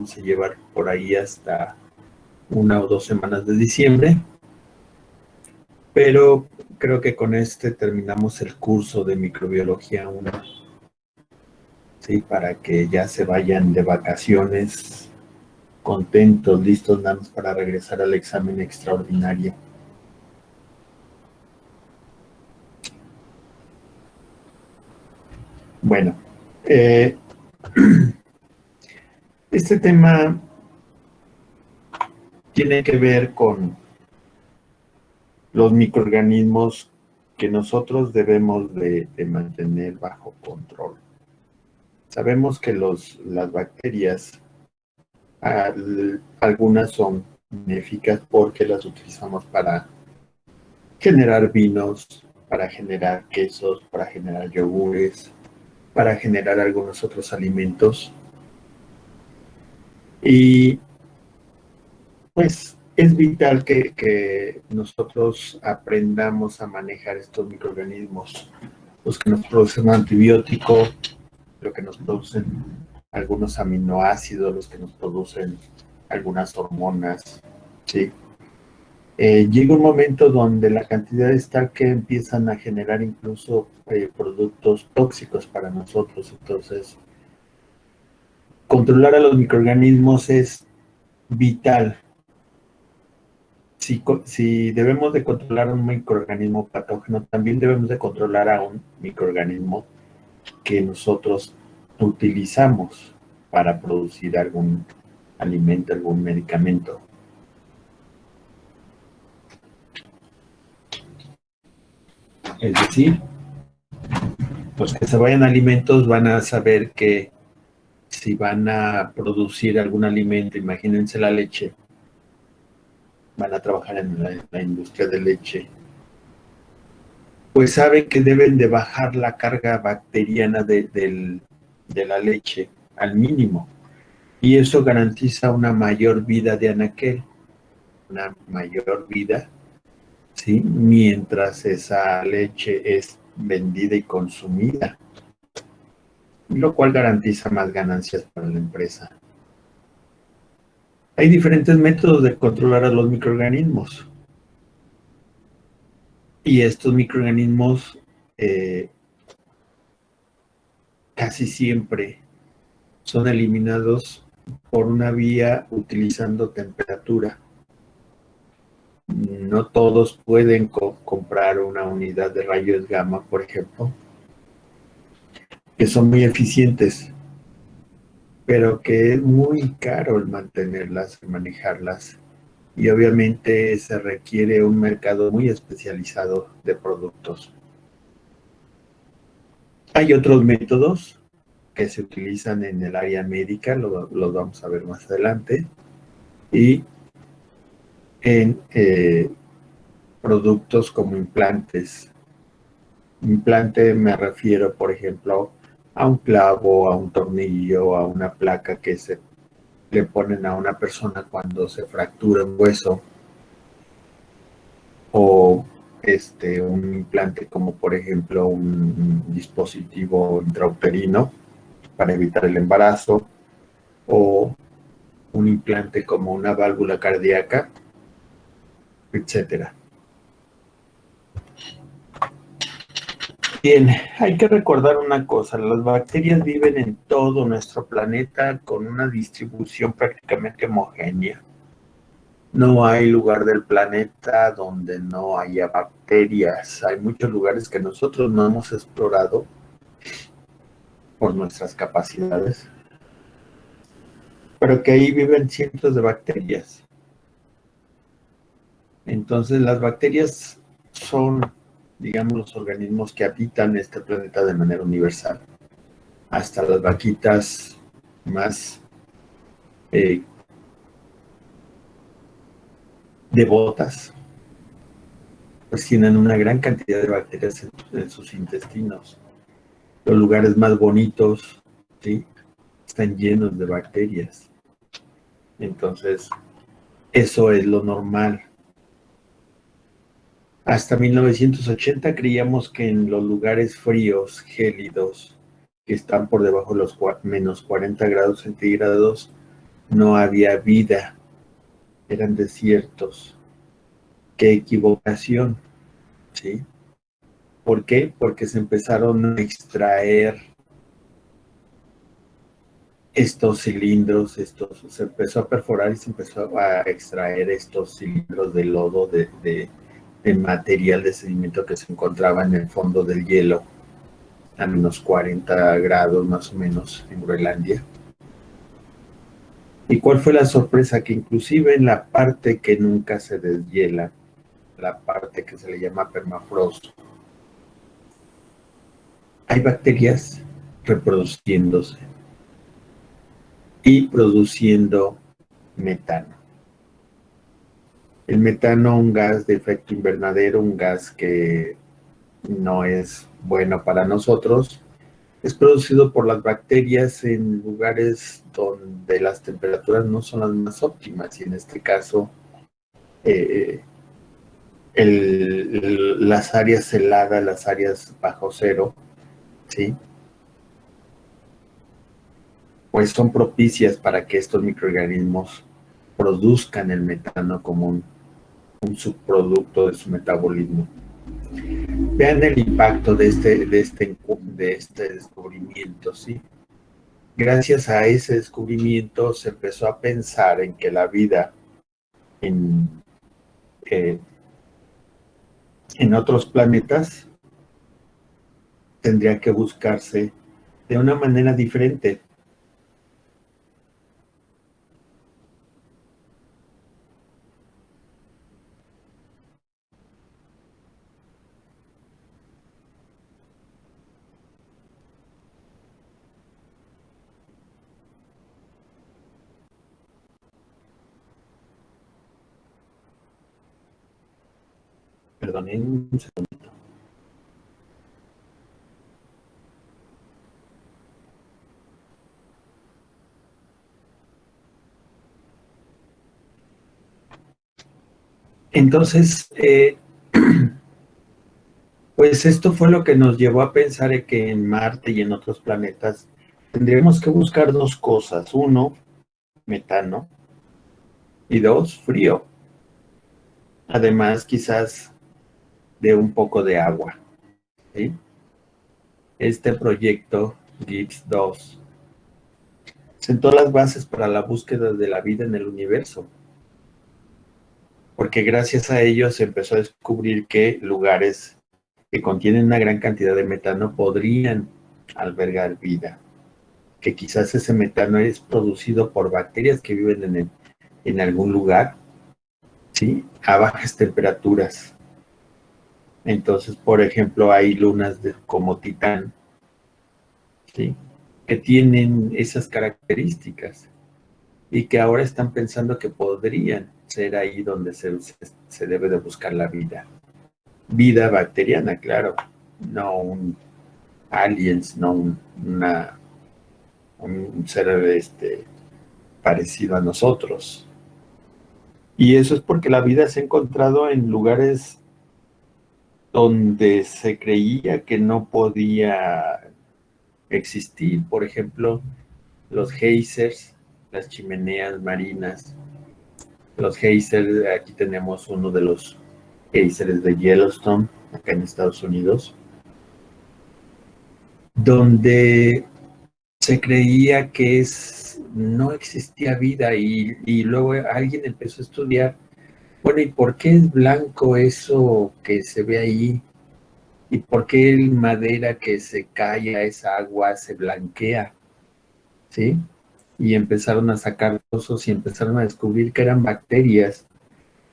vamos a llevar por ahí hasta 1 o 2 semanas de diciembre, pero creo que con este terminamos el curso de microbiología 1, ¿sí? Para que ya se vayan de vacaciones contentos, listos nada más para regresar al examen extraordinario. Bueno, este tema tiene que ver con los microorganismos que nosotros debemos de mantener bajo control. Sabemos que las bacterias, algunas son benéficas porque las utilizamos para generar vinos, para generar quesos, para generar yogures, para generar algunos otros alimentos. Y pues es vital que nosotros aprendamos a manejar estos microorganismos, los que nos producen un antibiótico, lo que nos producen algunos aminoácidos, los que nos producen algunas hormonas, ¿sí? Llega un momento donde la cantidad es tal que empiezan a generar incluso productos tóxicos para nosotros. Entonces, controlar a los microorganismos es vital. Si debemos de controlar a un microorganismo patógeno, también debemos de controlar a un microorganismo que nosotros utilizamos para producir algún alimento, algún medicamento. Es decir, los que se vayan a alimentos van a saber que si van a producir algún alimento, imagínense la leche, van a trabajar en la industria de leche, pues saben que deben de bajar la carga bacteriana de la leche al mínimo. Y eso garantiza una mayor vida de anaquel, una mayor vida, ¿sí? Mientras esa leche es vendida y consumida, lo cual garantiza más ganancias para la empresa. Hay diferentes métodos de controlar a los microorganismos. Y estos microorganismos casi siempre son eliminados por una vía utilizando temperatura. No todos pueden comprar una unidad de rayos gamma, por ejemplo, que son muy eficientes, pero que es muy caro el mantenerlas, el manejarlas. Y obviamente se requiere un mercado muy especializado de productos. Hay otros métodos que se utilizan en el área médica, los vamos a ver más adelante, y en productos como implantes. Implante me refiero, por ejemplo, a un clavo, a un tornillo, a una placa que se le ponen a una persona cuando se fractura un hueso, o un implante como por ejemplo un dispositivo intrauterino para evitar el embarazo, o un implante como una válvula cardíaca, etcétera. Bien, hay que recordar una cosa, las bacterias viven en todo nuestro planeta con una distribución prácticamente homogénea. No hay lugar del planeta donde no haya bacterias. Hay muchos lugares que nosotros no hemos explorado por nuestras capacidades, pero que ahí viven cientos de bacterias. Entonces, las bacterias son, digamos, los organismos que habitan este planeta de manera universal. Hasta las vaquitas más devotas, pues tienen una gran cantidad de bacterias en sus intestinos. Los lugares más bonitos, ¿sí?, están llenos de bacterias. Entonces, eso es lo normal. Hasta 1980 creíamos que en los lugares fríos, gélidos, que están por debajo de los menos 40 grados centígrados, no había vida, eran desiertos. ¡Qué equivocación! ¿Sí? ¿Por qué? Porque se empezaron a extraer estos cilindros, se empezó a perforar y se empezó a extraer estos cilindros de lodo, de material de sedimento que se encontraba en el fondo del hielo, a menos 40 grados más o menos en Groenlandia. ¿Y cuál fue la sorpresa? Que inclusive en la parte que nunca se deshiela, la parte que se le llama permafrost, hay bacterias reproduciéndose y produciendo metano. El metano, un gas de efecto invernadero, un gas que no es bueno para nosotros, es producido por las bacterias en lugares donde las temperaturas no son las más óptimas, y en este caso eh, las áreas heladas, las áreas bajo cero, ¿sí? Pues son propicias para que estos microorganismos produzcan el metano como un subproducto de su metabolismo. Vean el impacto de este descubrimiento, ¿sí? Gracias a ese descubrimiento se empezó a pensar en que la vida en, eh, en otros planetas tendría que buscarse de una manera diferente. Perdonen un segundo. Entonces, pues esto fue lo que nos llevó a pensar que en Marte y en otros planetas tendríamos que buscar dos cosas. Uno, metano, y dos, frío. Además, quizás de un poco de agua, ¿sí? Este proyecto, GIBS 2, sentó las bases para la búsqueda de la vida en el universo, porque gracias a ello se empezó a descubrir que lugares que contienen una gran cantidad de metano podrían albergar vida, que quizás ese metano es producido por bacterias que viven en algún lugar, ¿sí? A bajas temperaturas. Entonces, por ejemplo, hay lunas como Titán, ¿sí? Que tienen esas características y que ahora están pensando que podrían ser ahí donde se debe de buscar la vida. Vida bacteriana, claro, no un aliens, no un ser parecido a nosotros. Y eso es porque la vida se ha encontrado en lugares donde se creía que no podía existir. Por ejemplo, los geysers, las chimeneas marinas. Los geysers, aquí tenemos uno de los geysers de Yellowstone, acá en Estados Unidos, donde se creía que no existía vida, y luego alguien empezó a estudiar, bueno, ¿y por qué es blanco eso que se ve ahí? ¿Y por qué el madera que se cae a esa agua se blanquea? ¿Sí? Y empezaron a sacar pozos y empezaron a descubrir que eran bacterias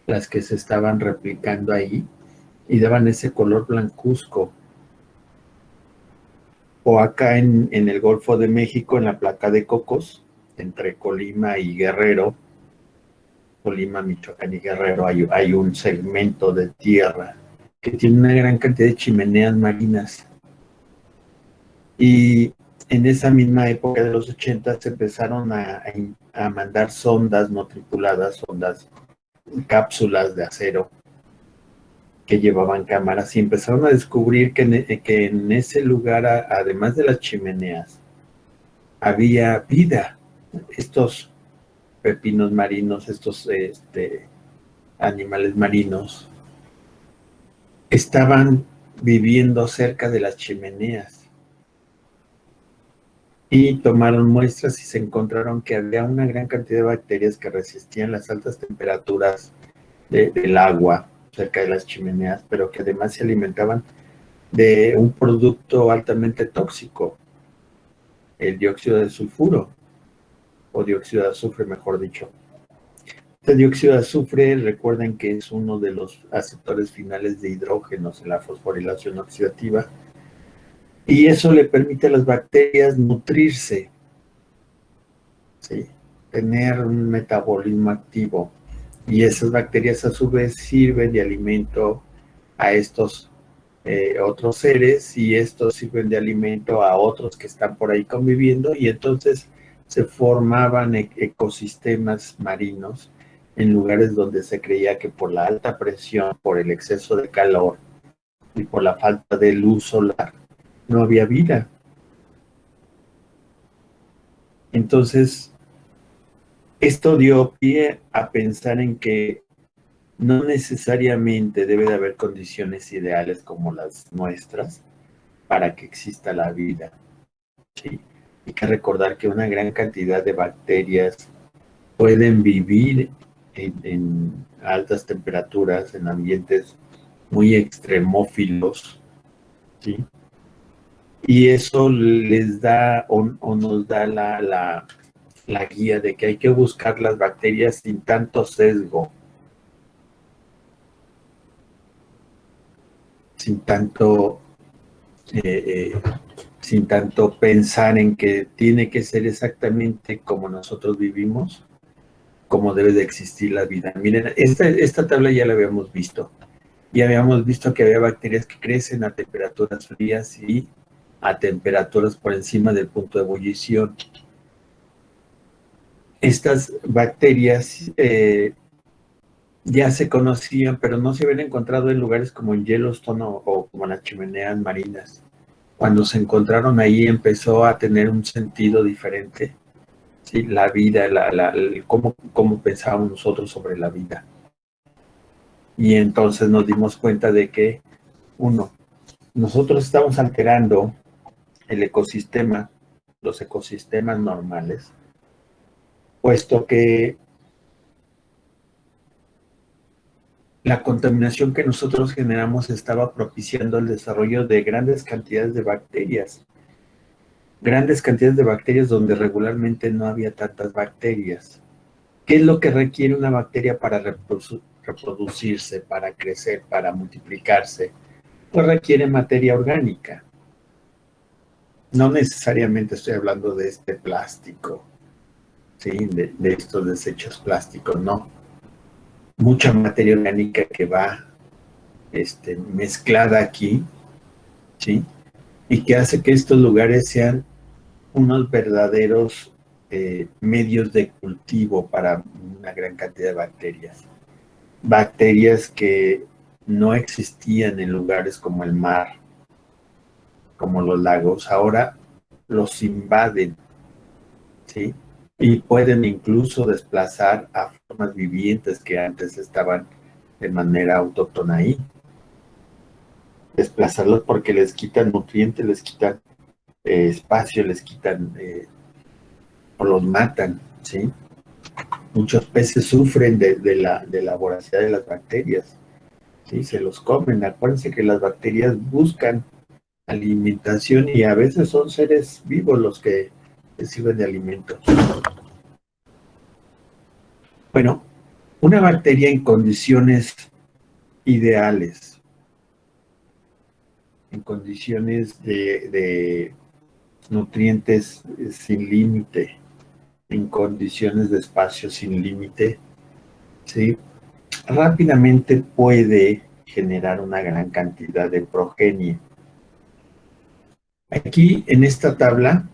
las que se estaban replicando ahí y daban ese color blancuzco. O acá en el Golfo de México, en la placa de Cocos, entre Colima y Guerrero, Colima, Michoacán y Guerrero, hay un segmento de tierra que tiene una gran cantidad de chimeneas marinas. Y en esa misma época de los 80 se empezaron a mandar sondas no tripuladas, sondas, cápsulas de acero que llevaban cámaras, y empezaron a descubrir que en ese lugar, además de las chimeneas, había vida. Estos pepinos marinos, estos animales marinos, estaban viviendo cerca de las chimeneas y tomaron muestras y se encontraron que había una gran cantidad de bacterias que resistían las altas temperaturas del agua cerca de las chimeneas, pero que además se alimentaban de un producto altamente tóxico, el dióxido de sulfuro, o dióxido de azufre, mejor dicho. Este dióxido de azufre, recuerden que es uno de los aceptores finales de hidrógenos en la fosforilación oxidativa, y eso le permite a las bacterias nutrirse, ¿sí? Tener un metabolismo activo, y esas bacterias a su vez sirven de alimento a estos otros seres, y estos sirven de alimento a otros que están por ahí conviviendo, y entonces se formaban ecosistemas marinos en lugares donde se creía que por la alta presión, por el exceso de calor y por la falta de luz solar, no había vida. Entonces, esto dio pie a pensar en que no necesariamente debe de haber condiciones ideales como las nuestras para que exista la vida. ¿Sí? Hay que recordar que una gran cantidad de bacterias pueden vivir en altas temperaturas, en ambientes muy extremófilos, ¿sí? Y eso les da o nos da la guía de que hay que buscar las bacterias sin tanto sesgo, sin tanto, eh, eh, sin tanto pensar en que tiene que ser exactamente como nosotros vivimos, como debe de existir la vida. Miren, esta tabla ya la habíamos visto. Ya habíamos visto que había bacterias que crecen a temperaturas frías y a temperaturas por encima del punto de ebullición. Estas bacterias ya se conocían, pero no se habían encontrado en lugares como en Yellowstone o como las chimeneas marinas. Cuando se encontraron ahí empezó a tener un sentido diferente, ¿sí? La vida, cómo pensábamos nosotros sobre la vida. Y entonces nos dimos cuenta de que, uno, nosotros estamos alterando el ecosistema, los ecosistemas normales, puesto que la contaminación que nosotros generamos estaba propiciando el desarrollo de grandes cantidades de bacterias donde regularmente no había tantas bacterias. ¿Qué es lo que requiere una bacteria para reproducirse, para crecer, para multiplicarse? Pues requiere materia orgánica. No necesariamente estoy hablando de este plástico, ¿sí? De estos desechos plásticos, no. Mucha materia orgánica que va mezclada aquí, ¿sí? Y que hace que estos lugares sean unos verdaderos medios de cultivo para una gran cantidad de bacterias. Bacterias que no existían en lugares como el mar, como los lagos, ahora los invaden, ¿sí? Y pueden incluso desplazar a formas vivientes que antes estaban de manera autóctona ahí. Desplazarlos porque les quitan nutrientes, les quitan espacio, les quitan o los matan, ¿sí? Muchos peces sufren de la voracidad de las bacterias, ¿sí? Se los comen. Acuérdense que las bacterias buscan alimentación y a veces son seres vivos los que sirven de alimento. Bueno, una bacteria en condiciones ideales, en condiciones de nutrientes sin límite, en condiciones de espacio sin límite, ¿sí? Rápidamente puede generar una gran cantidad de progenie. Aquí en esta tabla,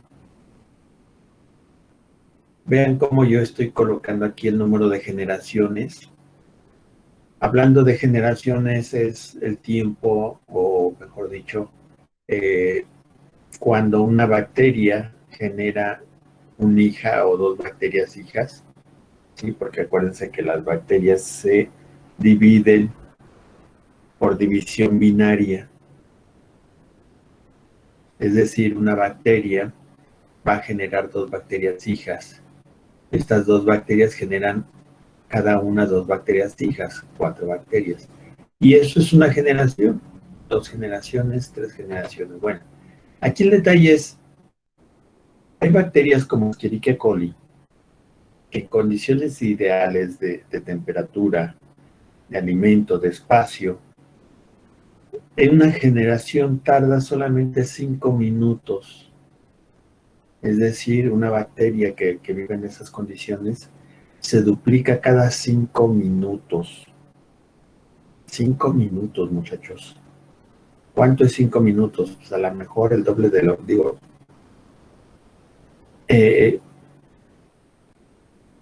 vean cómo yo estoy colocando aquí el número de generaciones. Hablando de generaciones es el tiempo, o mejor dicho, cuando una bacteria genera una hija o dos bacterias hijas, ¿sí? Porque acuérdense que las bacterias se dividen por división binaria. Es decir, una bacteria va a generar dos bacterias hijas. Estas dos bacterias generan cada una dos bacterias hijas, 4 bacterias. Y eso es una generación, 2 generaciones, 3 generaciones. Bueno, aquí el detalle es, hay bacterias como Escherichia coli, que en condiciones ideales de temperatura, de alimento, de espacio, en una generación tarda solamente 5 minutos. Es decir, una bacteria que vive en esas condiciones se duplica cada 5 minutos. 5 minutos, muchachos. ¿Cuánto es 5 minutos? Pues a lo mejor el doble de lo digo.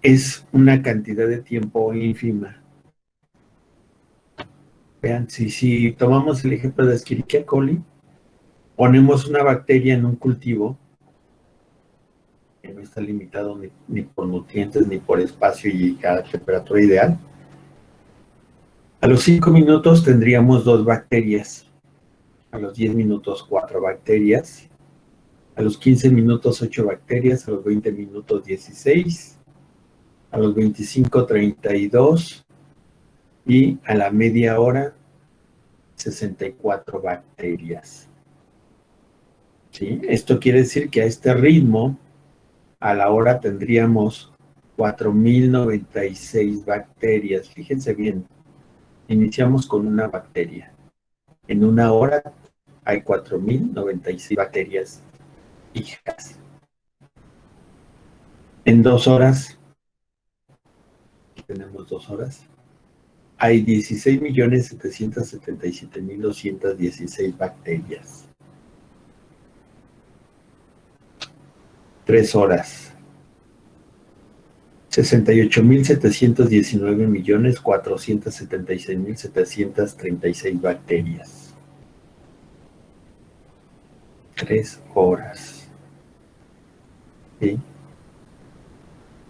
Es una cantidad de tiempo ínfima. Vean, si tomamos el ejemplo de Escherichia coli, ponemos una bacteria en un cultivo que no está limitado ni por nutrientes ni por espacio y a temperatura ideal. A los 5 minutos tendríamos 2 bacterias. A los 10 minutos 4 bacterias. A los 15 minutos 8 bacterias. A los 20 minutos 16. A los 25 32. Y a la media hora 64 bacterias. ¿Sí? Esto quiere decir que a este ritmo, a la hora tendríamos 4096 bacterias. Fíjense bien, iniciamos con una bacteria. En una hora hay 4096 bacterias hijas. En 2 horas, tenemos 2 horas, hay 16.777.216 bacterias. 3 horas, 68.719.476.736 bacterias. 3 horas. ¿Sí?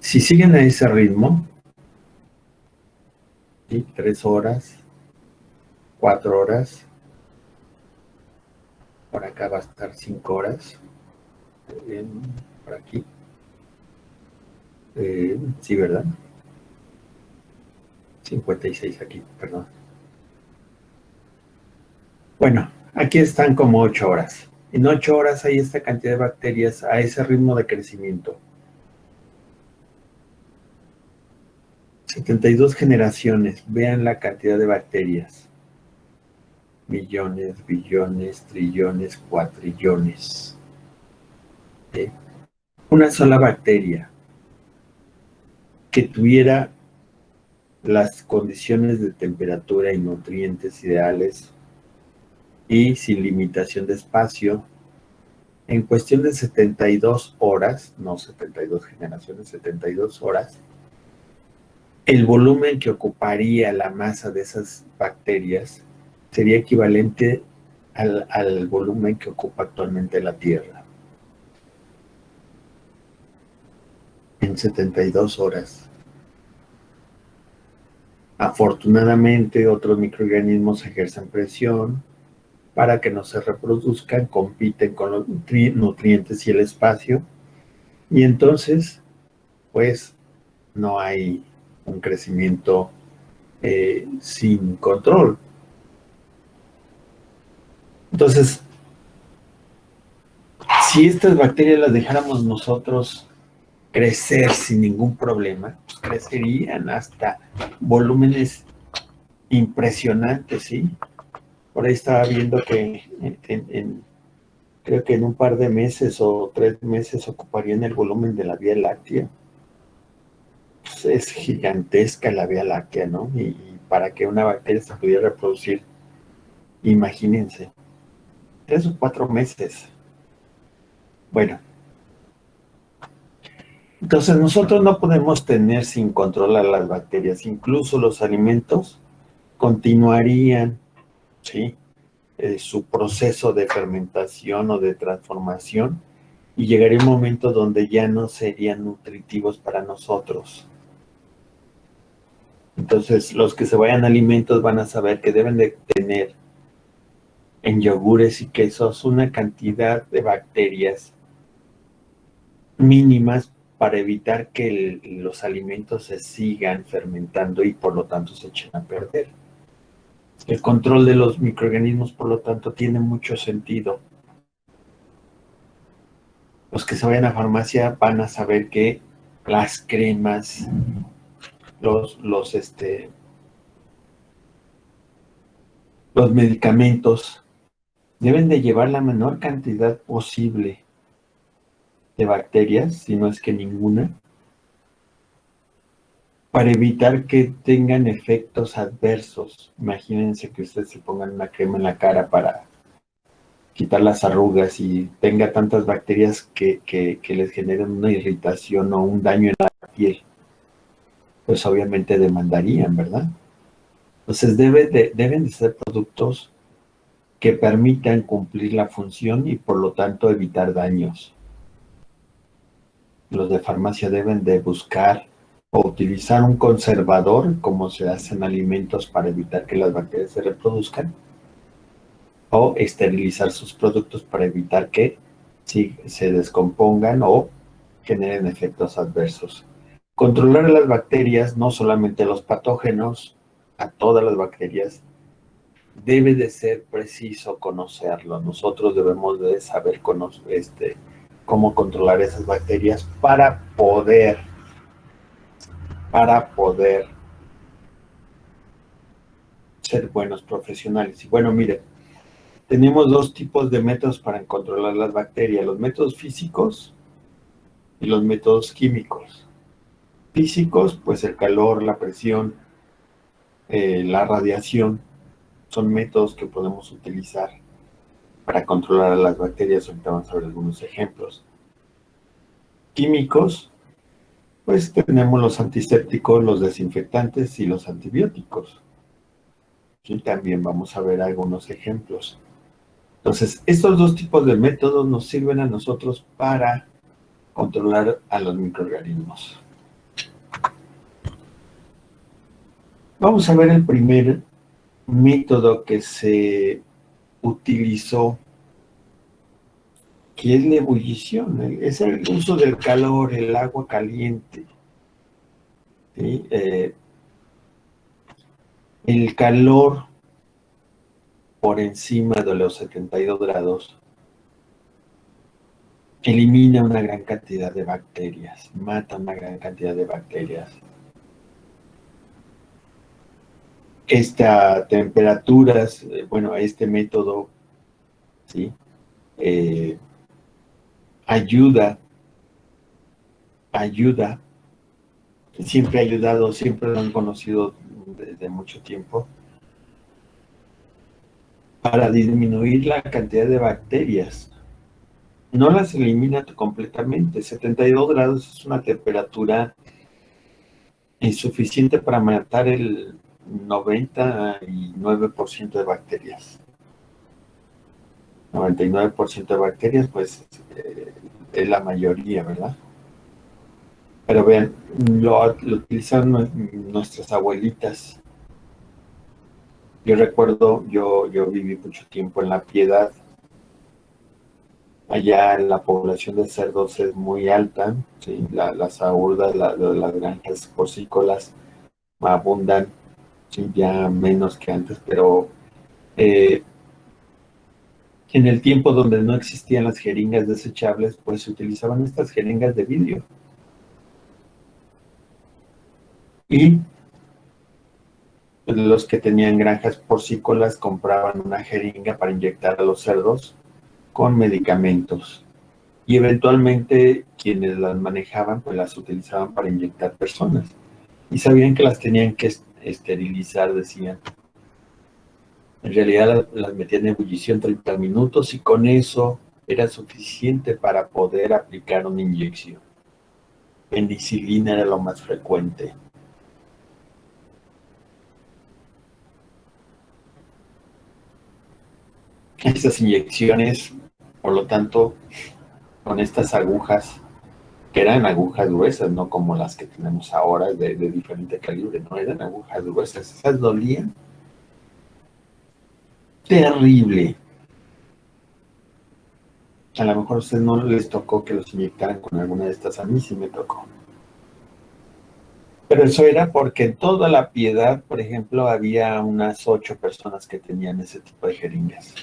Si siguen a ese ritmo, ¿sí? 3 horas, 4 horas, por acá va a estar 5 horas, por aquí, sí, ¿verdad? 56 aquí, perdón. Bueno, aquí están como 8 horas. En 8 horas hay esta cantidad de bacterias a ese ritmo de crecimiento. 72 generaciones, vean la cantidad de bacterias. Millones, billones, trillones, cuatrillones. ¿Sí? Una sola bacteria que tuviera las condiciones de temperatura y nutrientes ideales y sin limitación de espacio, en cuestión de 72 horas, no 72 generaciones, 72 horas, el volumen que ocuparía la masa de esas bacterias sería equivalente al volumen que ocupa actualmente la Tierra. En 72 horas. Afortunadamente, otros microorganismos ejercen presión para que no se reproduzcan, compiten con los nutrientes y el espacio, y entonces, pues, no hay un crecimiento sin control. Entonces, si estas bacterias las dejáramos nosotros crecer sin ningún problema, pues crecerían hasta volúmenes impresionantes, ¿sí? Por ahí estaba viendo que creo que en un par de meses o 3 meses ocuparían el volumen de la Vía Láctea. Pues es gigantesca la Vía Láctea, ¿no? Y para que una bacteria se pudiera reproducir, imagínense, 3 o 4 meses. Bueno, entonces nosotros no podemos tener sin control a las bacterias, incluso los alimentos continuarían, ¿sí? Su proceso de fermentación o de transformación, y llegaría un momento donde ya no serían nutritivos para nosotros. Entonces, los que se vayan a alimentos van a saber que deben de tener en yogures y quesos una cantidad de bacterias mínimas para evitar que los alimentos se sigan fermentando y por lo tanto se echen a perder. El control de los microorganismos, por lo tanto, tiene mucho sentido. Los que se vayan a farmacia van a saber que las cremas, los medicamentos deben de llevar la menor cantidad posible de bacterias, si no es que ninguna, para evitar que tengan efectos adversos. Imagínense que ustedes se pongan una crema en la cara para quitar las arrugas y tenga tantas bacterias que les generen una irritación o un daño en la piel. Pues obviamente demandarían, ¿verdad? Entonces deben de ser productos que permitan cumplir la función y por lo tanto evitar daños. Los de farmacia deben de buscar o utilizar un conservador, como se hace en alimentos para evitar que las bacterias se reproduzcan, o esterilizar sus productos para evitar que se descompongan o generen efectos adversos. Controlar las bacterias, no solamente los patógenos, a todas las bacterias, debe de ser preciso conocerlo. Nosotros debemos de saber cómo controlar esas bacterias para poder ser buenos profesionales. Y bueno, mire, tenemos dos tipos de métodos para controlar las bacterias, los métodos físicos y los métodos químicos. Físicos, pues el calor, la presión, la radiación, son métodos que podemos utilizar para controlar a las bacterias. Ahorita vamos a ver algunos ejemplos. Químicos, pues tenemos los antisépticos, los desinfectantes y los antibióticos. Y también vamos a ver algunos ejemplos. Entonces, estos dos tipos de métodos nos sirven a nosotros para controlar a los microorganismos. Vamos a ver el primer método que se utilizó, que es la ebullición. Es el uso del calor, el agua caliente. ¿Sí? El calor por encima de los 72 grados elimina una gran cantidad de bacterias, mata una gran cantidad de bacterias. Estas temperaturas, este método, ¿sí? ayuda, siempre ha ayudado, siempre lo han conocido desde mucho tiempo, para disminuir la cantidad de bacterias. No las elimina completamente. 72 grados es una temperatura insuficiente para matar el 99% de bacterias. 99% de bacterias, pues, es la mayoría, ¿verdad? Pero vean, lo utilizaron nuestras abuelitas. Yo recuerdo, yo viví mucho tiempo en La Piedad. Allá la población de cerdos es muy alta, ¿sí? Las agudas, las granjas porcícolas abundan, ¿sí? Ya menos que antes, pero en el tiempo donde no existían las jeringas desechables, pues se utilizaban estas jeringas de vidrio. Y los que tenían granjas porcícolas compraban una jeringa para inyectar a los cerdos con medicamentos. Y eventualmente quienes las manejaban, pues las utilizaban para inyectar personas. Y sabían que las tenían que esterilizar, decían. En realidad las metían en ebullición 30 minutos y con eso era suficiente para poder aplicar una inyección. Penicilina era lo más frecuente. Estas inyecciones, por lo tanto, con estas agujas, que eran agujas gruesas, no como las que tenemos ahora de diferente calibre, no eran agujas gruesas, esas dolían terrible. A lo mejor a ustedes no les tocó que los inyectaran con alguna de estas, a mí sí me tocó. Pero eso era porque en toda la Piedad, por ejemplo, había unas 8 personas que tenían ese tipo de jeringas.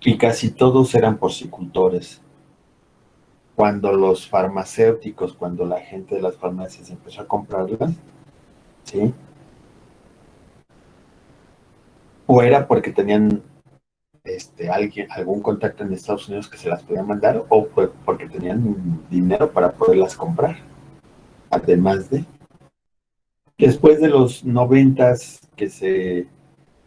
Y casi todos eran porcicultores. Cuando los farmacéuticos, cuando la gente de las farmacias empezó a comprarlas, ¿sí? O era porque tenían algún contacto en Estados Unidos que se las podía mandar, o fue porque tenían dinero para poderlas comprar. Además de, después de los 90s que se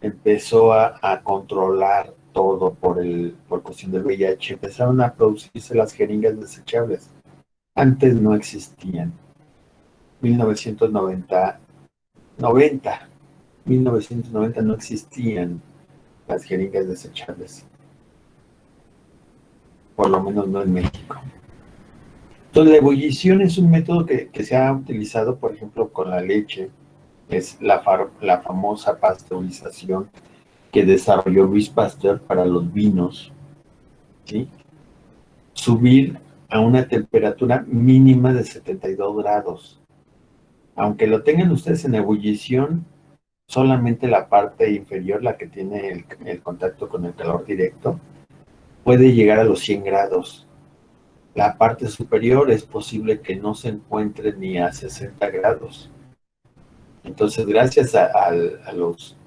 empezó a controlar todo por cuestión del VIH, empezaron a producirse las jeringas desechables. Antes no existían. 1990, 1990 no existían las jeringas desechables, por lo menos no en México. Entonces, la ebullición es un método que se ha utilizado, por ejemplo, con la leche. Es la famosa pasteurización que desarrolló Luis Pasteur para los vinos, ¿sí? Subir a una temperatura mínima de 72 grados. Aunque lo tengan ustedes en ebullición, solamente la parte inferior, la que tiene el contacto con el calor directo, puede llegar a los 100 grados. La parte superior es posible que no se encuentre ni a 60 grados. Entonces, gracias a los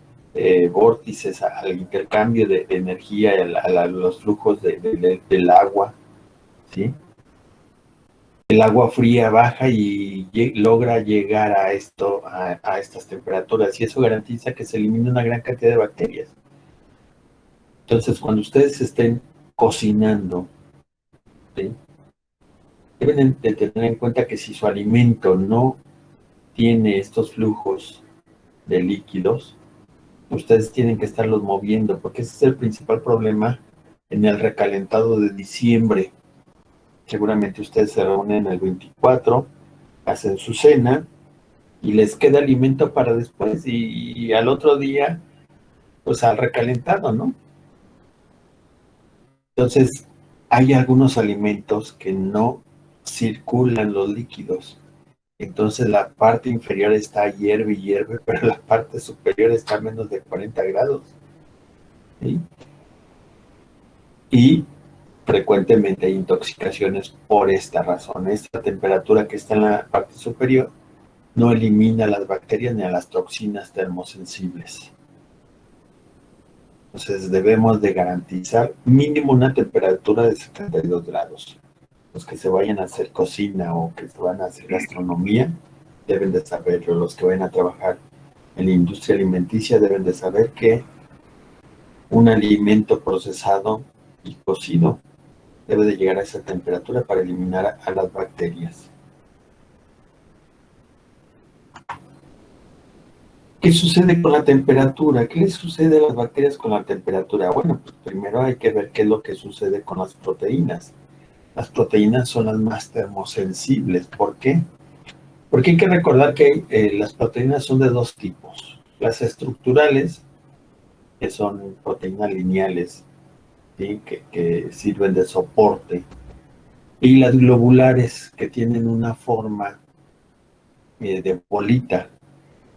vórtices, al intercambio de energía, a los flujos del agua, ¿sí? El agua fría baja y logra llegar a estas temperaturas, y eso garantiza que se elimine una gran cantidad de bacterias. Entonces, cuando ustedes estén cocinando, ¿sí? Deben de tener en cuenta que si su alimento no tiene estos flujos de líquidos, ustedes tienen que estarlos moviendo, porque ese es el principal problema en el recalentado de diciembre. Seguramente ustedes se reúnen el 24, hacen su cena y les queda alimento para después, y al otro día, pues al recalentado, ¿no? Entonces, hay algunos alimentos que no circulan los líquidos. Entonces la parte inferior está hierve y hierve, pero la parte superior está a menos de 40 grados. ¿Sí? Y frecuentemente hay intoxicaciones por esta razón. Esta temperatura que está en la parte superior no elimina las bacterias ni a las toxinas termosensibles. Entonces debemos de garantizar mínimo una temperatura de 72 grados. Los que se vayan a hacer cocina o que se van a hacer gastronomía deben de saberlo. Los que vayan a trabajar en la industria alimenticia deben de saber que un alimento procesado y cocido debe de llegar a esa temperatura para eliminar a las bacterias. ¿Qué sucede con la temperatura? ¿Qué les sucede a las bacterias con la temperatura? Bueno, pues primero hay que ver qué es lo que sucede con las proteínas. Las proteínas son las más termosensibles. ¿Por qué? Porque hay que recordar que las proteínas son de dos tipos. Las estructurales, que son proteínas lineales, ¿sí? que sirven de soporte, y las globulares, que tienen una forma de bolita,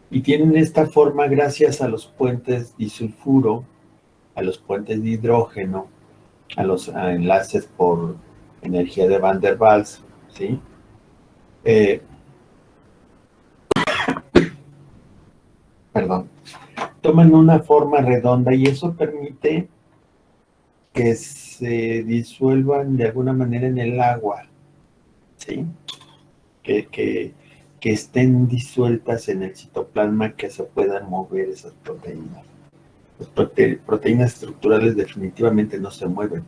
y tienen esta forma gracias a los puentes disulfuro, a los puentes de hidrógeno, a los enlaces por energía de Van der Waals, ¿sí? Perdón, toman una forma redonda y eso permite que se disuelvan de alguna manera en el agua, ¿sí? Que estén disueltas en el citoplasma, que se puedan mover esas proteínas. Las proteínas estructurales definitivamente no se mueven.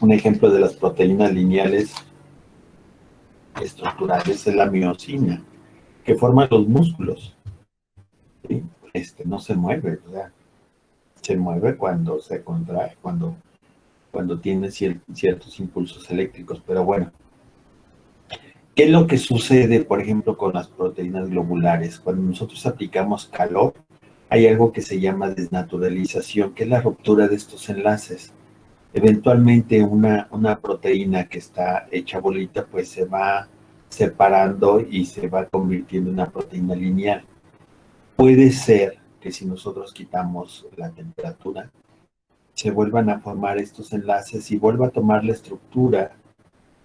Un ejemplo de las proteínas lineales estructurales es la miosina, que forma los músculos, ¿sí? No se mueve, ¿verdad? Se mueve cuando se contrae, cuando cuando tiene ciertos impulsos eléctricos. Pero bueno, ¿qué es lo que sucede, por ejemplo, con las proteínas globulares? Cuando nosotros aplicamos calor, hay algo que se llama desnaturalización, que es la ruptura de estos enlaces. Eventualmente una proteína que está hecha bolita, pues se va separando y se va convirtiendo en una proteína lineal. Puede ser que si nosotros quitamos la temperatura, se vuelvan a formar estos enlaces y vuelva a tomar la estructura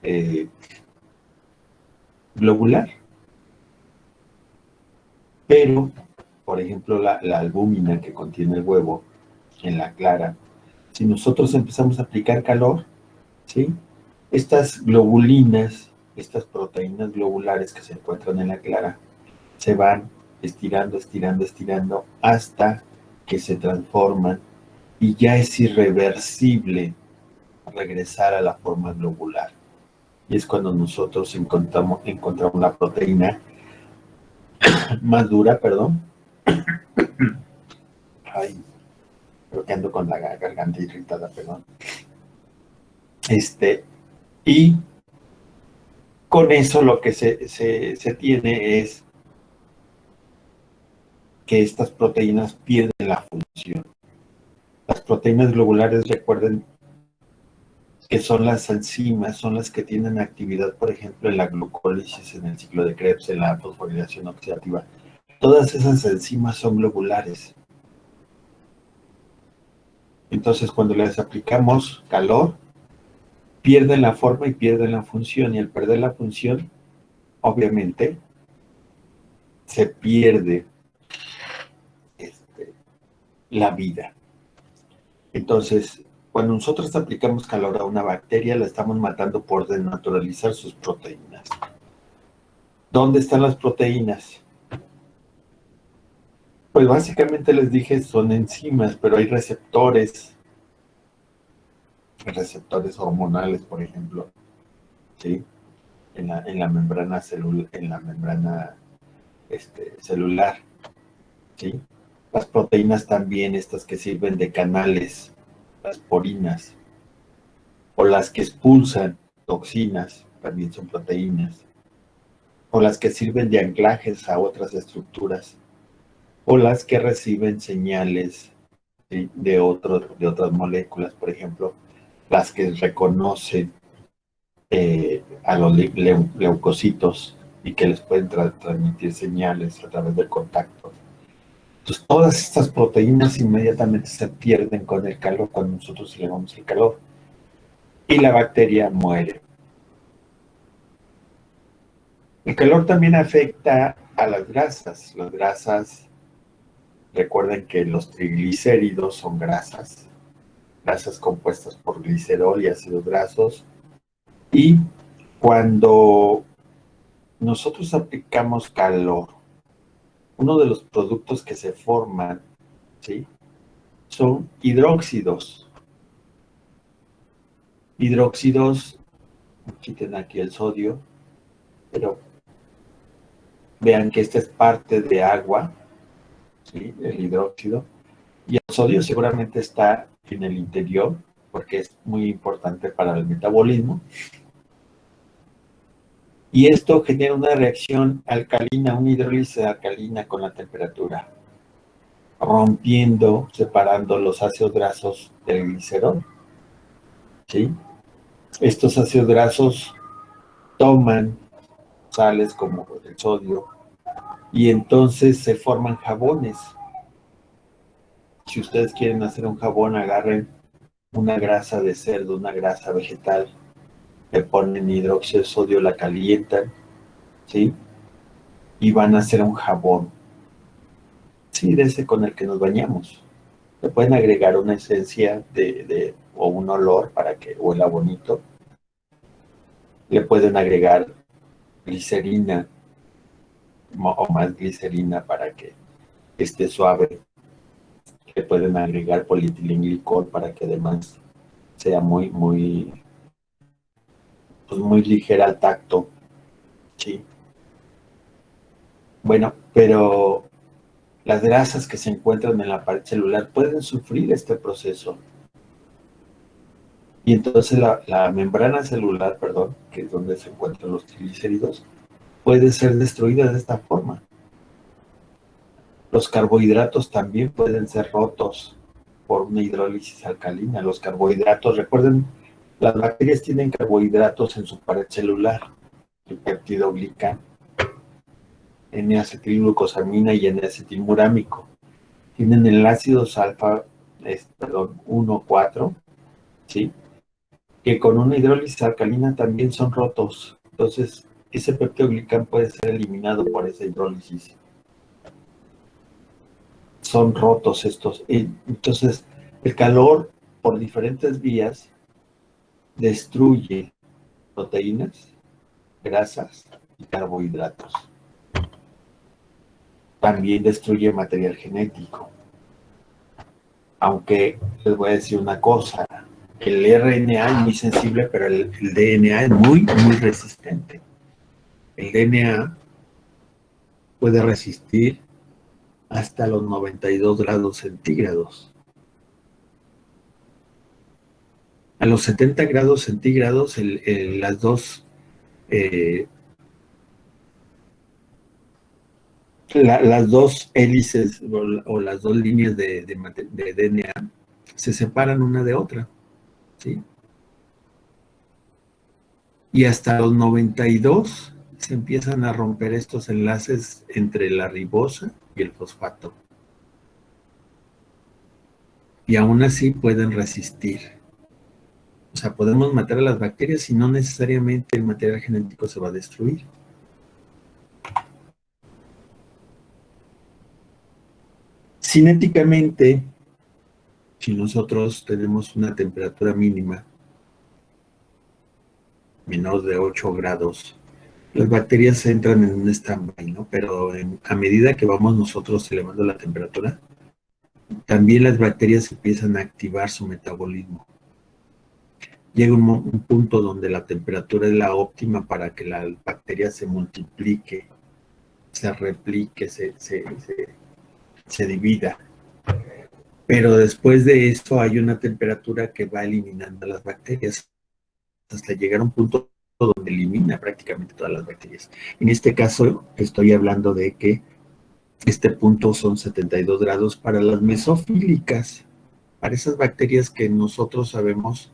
eh, globular. Pero, por ejemplo, la albúmina que contiene el huevo en la clara, si nosotros empezamos a aplicar calor, ¿sí? Estas globulinas, estas proteínas globulares que se encuentran en la clara, se van estirando, estirando, estirando, hasta que se transforman y ya es irreversible regresar a la forma globular. Y es cuando nosotros encontramos la proteína más dura, perdón. Ay, creo que ando con la garganta irritada, perdón. Y con eso lo que se tiene es que estas proteínas pierden la función. Las proteínas globulares, recuerden que son las enzimas, son las que tienen actividad, por ejemplo, en la glucólisis, en el ciclo de Krebs, en la fosforilación oxidativa. Todas esas enzimas son globulares. Entonces, cuando les aplicamos calor, pierden la forma y pierden la función. Y al perder la función, obviamente, se pierde la vida. Entonces, cuando nosotros aplicamos calor a una bacteria, la estamos matando por desnaturalizar sus proteínas. ¿Dónde están las proteínas? Pues básicamente les dije, son enzimas, pero hay receptores hormonales, por ejemplo, ¿sí? En la membrana celular, ¿sí? Las proteínas también, estas que sirven de canales, las porinas, o las que expulsan toxinas, también son proteínas, o las que sirven de anclajes a otras estructuras, o las que reciben señales, ¿sí? de otras moléculas, por ejemplo, las que reconocen a los leucocitos y que les pueden transmitir señales a través del contacto. Entonces, todas estas proteínas inmediatamente se pierden con el calor cuando nosotros elevamos el calor y la bacteria muere. El calor también afecta a las grasas. Las grasas, recuerden que los triglicéridos son grasas compuestas por glicerol y ácidos grasos. Y cuando nosotros aplicamos calor, uno de los productos que se forman, ¿sí? Son hidróxidos. Hidróxidos, quiten aquí el sodio, pero vean que esta es parte de agua, ¿sí? El hidróxido. Y el sodio seguramente está en el interior, porque es muy importante para el metabolismo. Y esto genera una reacción alcalina, una hidrólisis alcalina con la temperatura, rompiendo, separando los ácidos grasos del glicerol, ¿sí? Estos ácidos grasos toman sales como el sodio y entonces se forman jabones. Si ustedes quieren hacer un jabón, agarren una grasa de cerdo, una grasa vegetal, le ponen hidróxido de sodio, la calientan, ¿sí? Y van a hacer un jabón, sí, de ese con el que nos bañamos. Le pueden agregar una esencia o un olor para que huela bonito. Le pueden agregar glicerina o más glicerina para que esté suave. Le pueden agregar polietilenglicol para que además sea muy ligera al tacto, ¿sí? Bueno, pero las grasas que se encuentran en la pared celular pueden sufrir este proceso Y entonces la membrana celular, perdón, que es donde se encuentran los triglicéridos, puede ser destruida de esta forma. Los carbohidratos también pueden ser rotos por una hidrólisis alcalina. Los carbohidratos, recuerden, las bacterias tienen carbohidratos en su pared celular, el peptidoglicán, N-acetilglucosamina y N-acetilmurámico. Tienen el ácido alfa, 1,4, ¿sí? Que con una hidrólisis alcalina también son rotos. Entonces, ese peptidoglicán puede ser eliminado por esa hidrólisis. Son rotos estos. Entonces, el calor por diferentes vías destruye proteínas, grasas y carbohidratos. También destruye material genético. Aunque les voy a decir una cosa, el RNA es muy sensible, pero el DNA es muy, muy resistente. El DNA puede resistir hasta los 92 grados centígrados. A los 70 grados centígrados, las dos las dos hélices o las dos líneas de DNA se separan una de otra, ¿sí? Y hasta los 92 se empiezan a romper estos enlaces entre la ribosa y el fosfato. Y aún así pueden resistir. O sea, podemos matar a las bacterias y no necesariamente el material genético se va a destruir. Cinéticamente, si nosotros tenemos una temperatura mínima menor de 8 grados, las bacterias entran en un stand-by, ¿no? Pero a medida que vamos nosotros elevando la temperatura, también las bacterias empiezan a activar su metabolismo. Llega un punto donde la temperatura es la óptima para que la bacteria se multiplique, se replique, se divida. Pero después de esto hay una temperatura que va eliminando a las bacterias hasta llegar a un punto donde elimina prácticamente todas las bacterias. En este caso estoy hablando de que este punto son 72 grados para las mesofílicas, para esas bacterias que nosotros sabemos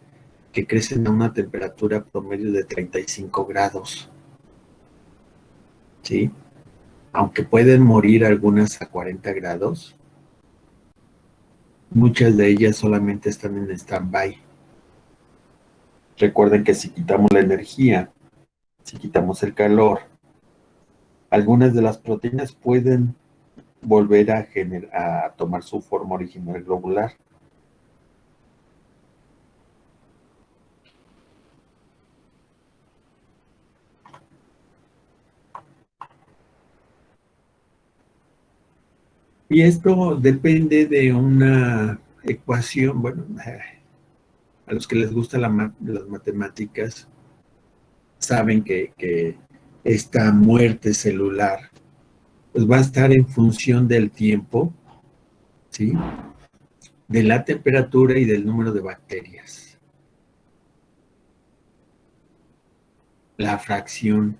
que crecen a una temperatura promedio de 35 grados, ¿sí? Aunque pueden morir algunas a 40 grados, muchas de ellas solamente están en stand-by. Recuerden que si quitamos la energía, si quitamos el calor, algunas de las proteínas pueden volver a tomar su forma original globular. Y esto depende de una ecuación, bueno, a los que les gustan las matemáticas, saben que esta muerte celular pues va a estar en función del tiempo, ¿sí? De la temperatura y del número de bacterias. La fracción,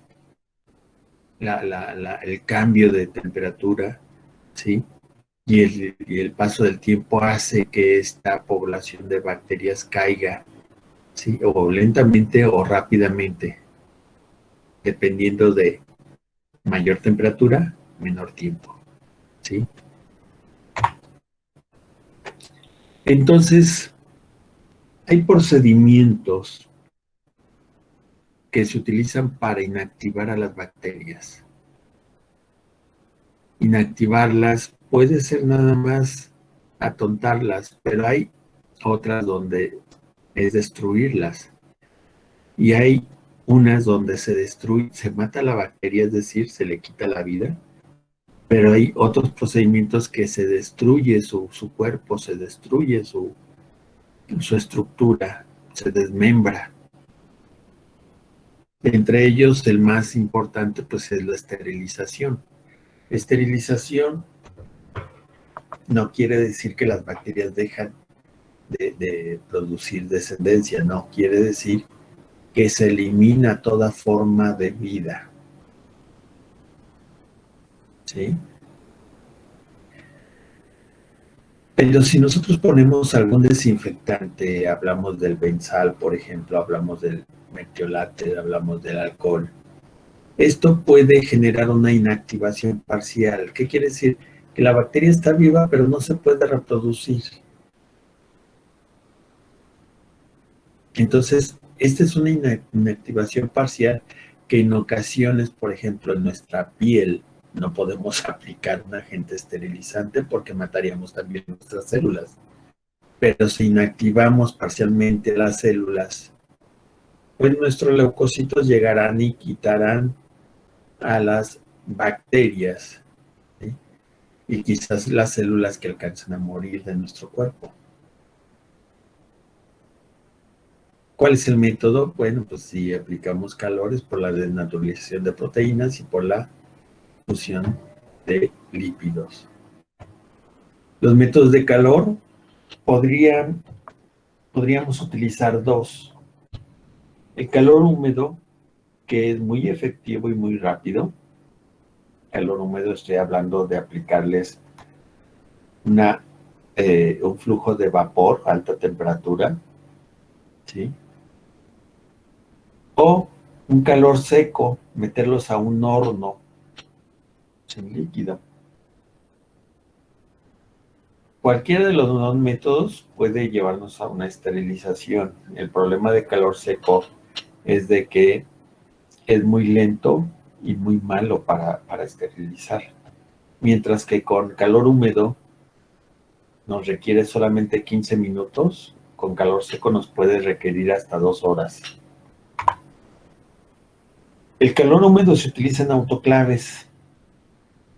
el cambio de temperatura, ¿sí? Y el paso del tiempo hace que esta población de bacterias caiga, ¿sí? O lentamente o rápidamente, dependiendo de mayor temperatura, menor tiempo, ¿sí? Entonces, hay procedimientos que se utilizan para inactivar a las bacterias. Inactivarlas puede ser nada más atontarlas, pero hay otras donde es destruirlas. Y hay unas donde se destruye, se mata la bacteria, es decir, se le quita la vida, pero hay otros procedimientos que se destruye su cuerpo, se destruye su estructura, se desmembra. Entre ellos, el más importante, pues, es la esterilización. Esterilización no quiere decir que las bacterias dejan de producir descendencia, no, quiere decir que se elimina toda forma de vida, ¿sí? Pero si nosotros ponemos algún desinfectante, hablamos del benzal, por ejemplo, hablamos del metiolate, hablamos del alcohol, esto puede generar una inactivación parcial. ¿Qué quiere decir? Que la bacteria está viva, pero no se puede reproducir. Entonces, esta es una inactivación parcial que en ocasiones, por ejemplo, en nuestra piel, no podemos aplicar un agente esterilizante porque mataríamos también nuestras células. Pero si inactivamos parcialmente las células, pues nuestros leucocitos llegarán y quitarán a las bacterias, ¿sí? Y quizás las células que alcanzan a morir de nuestro cuerpo. ¿Cuál es el método? Bueno, pues si aplicamos calores por la desnaturalización de proteínas y por la fusión de lípidos. Los métodos de calor podríamos utilizar dos. El calor húmedo, que es muy efectivo y muy rápido. Calor húmedo, estoy hablando de aplicarles un flujo de vapor a alta temperatura, ¿sí? O un calor seco, meterlos a un horno sin líquido. Cualquiera de los dos métodos puede llevarnos a una esterilización. El problema de calor seco es de que es muy lento y muy malo para esterilizar. Mientras que con calor húmedo nos requiere solamente 15 minutos, con calor seco nos puede requerir hasta 2 horas. El calor húmedo se utiliza en autoclaves,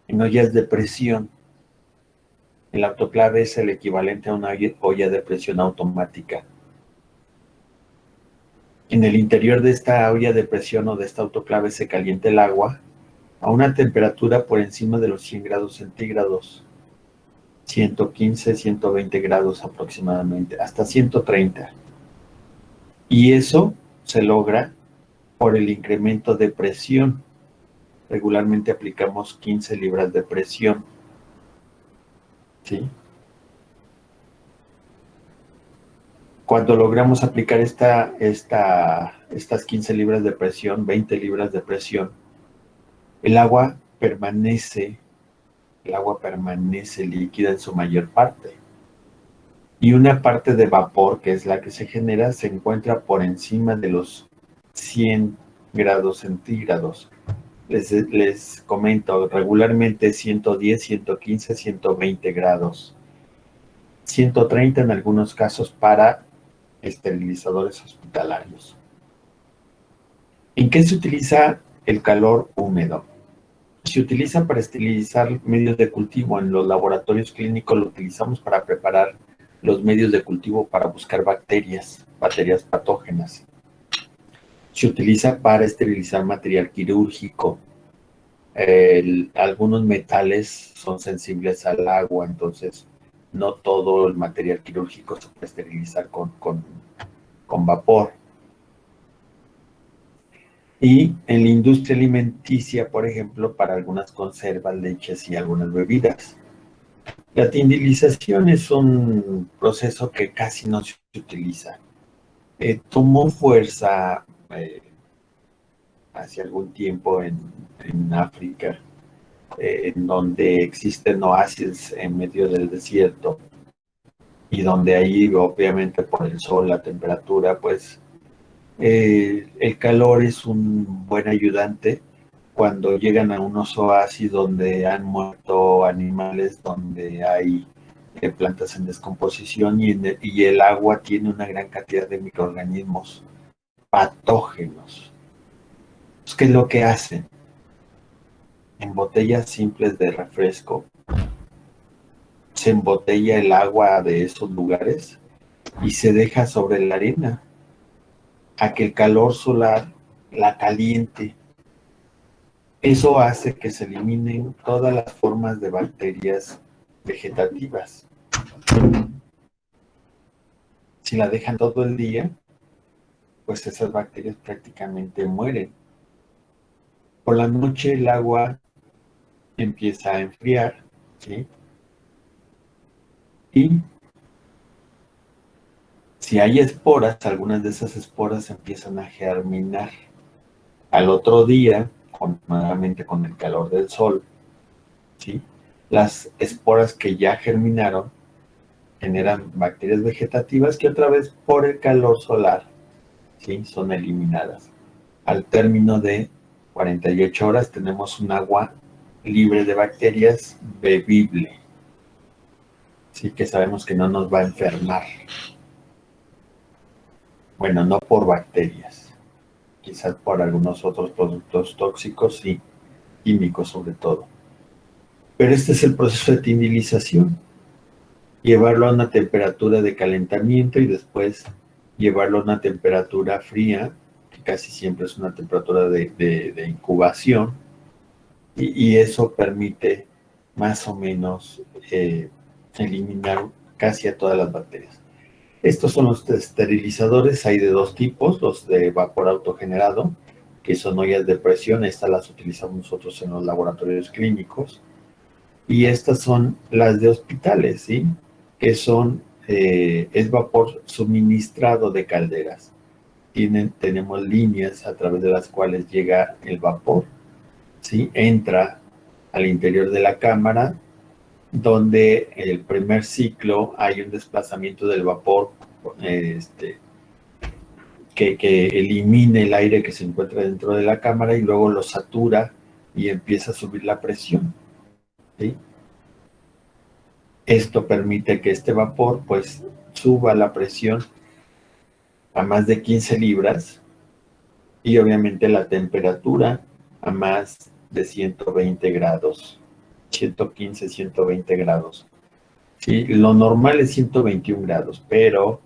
en ollas de presión. El autoclave es el equivalente a una olla de presión automática. En el interior de esta olla de presión o de esta autoclave se calienta el agua a una temperatura por encima de los 100 grados centígrados, 115, 120 grados aproximadamente, hasta 130. Y eso se logra por el incremento de presión. Regularmente aplicamos 15 libras de presión, ¿sí? Cuando logramos aplicar estas 15 libras de presión, 20 libras de presión, el agua permanece líquida en su mayor parte. Y una parte de vapor, que es la que se genera, se encuentra por encima de los 100 grados centígrados. Les comento, regularmente 110, 115, 120 grados. 130 en algunos casos para esterilizadores hospitalarios. ¿En qué se utiliza el calor húmedo? Se utiliza para esterilizar medios de cultivo. En los laboratorios clínicos lo utilizamos para preparar los medios de cultivo para buscar bacterias patógenas. Se utiliza para esterilizar material quirúrgico. Algunos metales son sensibles al agua, entonces no todo el material quirúrgico se puede esterilizar con vapor. Y en la industria alimenticia, por ejemplo, para algunas conservas, leches y algunas bebidas. La tindilización es un proceso que casi no se utiliza. Tomó fuerza hace algún tiempo en África, en donde existen oasis en medio del desierto y donde ahí, obviamente, por el sol, la temperatura, pues el calor es un buen ayudante cuando llegan a unos oasis donde han muerto animales, donde hay plantas en descomposición y el agua tiene una gran cantidad de microorganismos patógenos. ¿Qué es lo que hacen? En botellas simples de refresco se embotella el agua de esos lugares y se deja sobre la arena a que el calor solar la caliente. Eso hace que se eliminen todas las formas de bacterias vegetativas. Si la dejan todo el día, pues esas bacterias prácticamente mueren. Por la noche el agua empieza a enfriar, ¿sí? Y si hay esporas, algunas de esas esporas empiezan a germinar. Al otro día, nuevamente con el calor del sol, ¿sí? Las esporas que ya germinaron generan bacterias vegetativas que otra vez por el calor solar, ¿sí? Son eliminadas. Al término de 48 horas tenemos un agua libre de bacterias bebible, sí, que sabemos que no nos va a enfermar. Bueno, no por bacterias, quizás por algunos otros productos tóxicos y químicos sobre todo. Pero este es el proceso de tindilización. Llevarlo a una temperatura de calentamiento y después llevarlo a una temperatura fría, que casi siempre es una temperatura de incubación, y eso permite más o menos eliminar casi a todas las bacterias. Estos son los esterilizadores, hay de dos tipos, los de vapor autogenerado, que son ollas de presión, estas las utilizamos nosotros en los laboratorios clínicos, y estas son las de hospitales, ¿sí? Que son, es vapor suministrado de calderas. Tenemos líneas a través de las cuales llega el vapor, ¿sí? Entra al interior de la cámara, donde el primer ciclo hay un desplazamiento del vapor que elimine el aire que se encuentra dentro de la cámara y luego lo satura y empieza a subir la presión, ¿sí? Esto permite que este vapor pues suba la presión a más de 15 libras y obviamente la temperatura a más de 120 grados, 115, 120 grados. Sí, lo normal es 121 grados, pero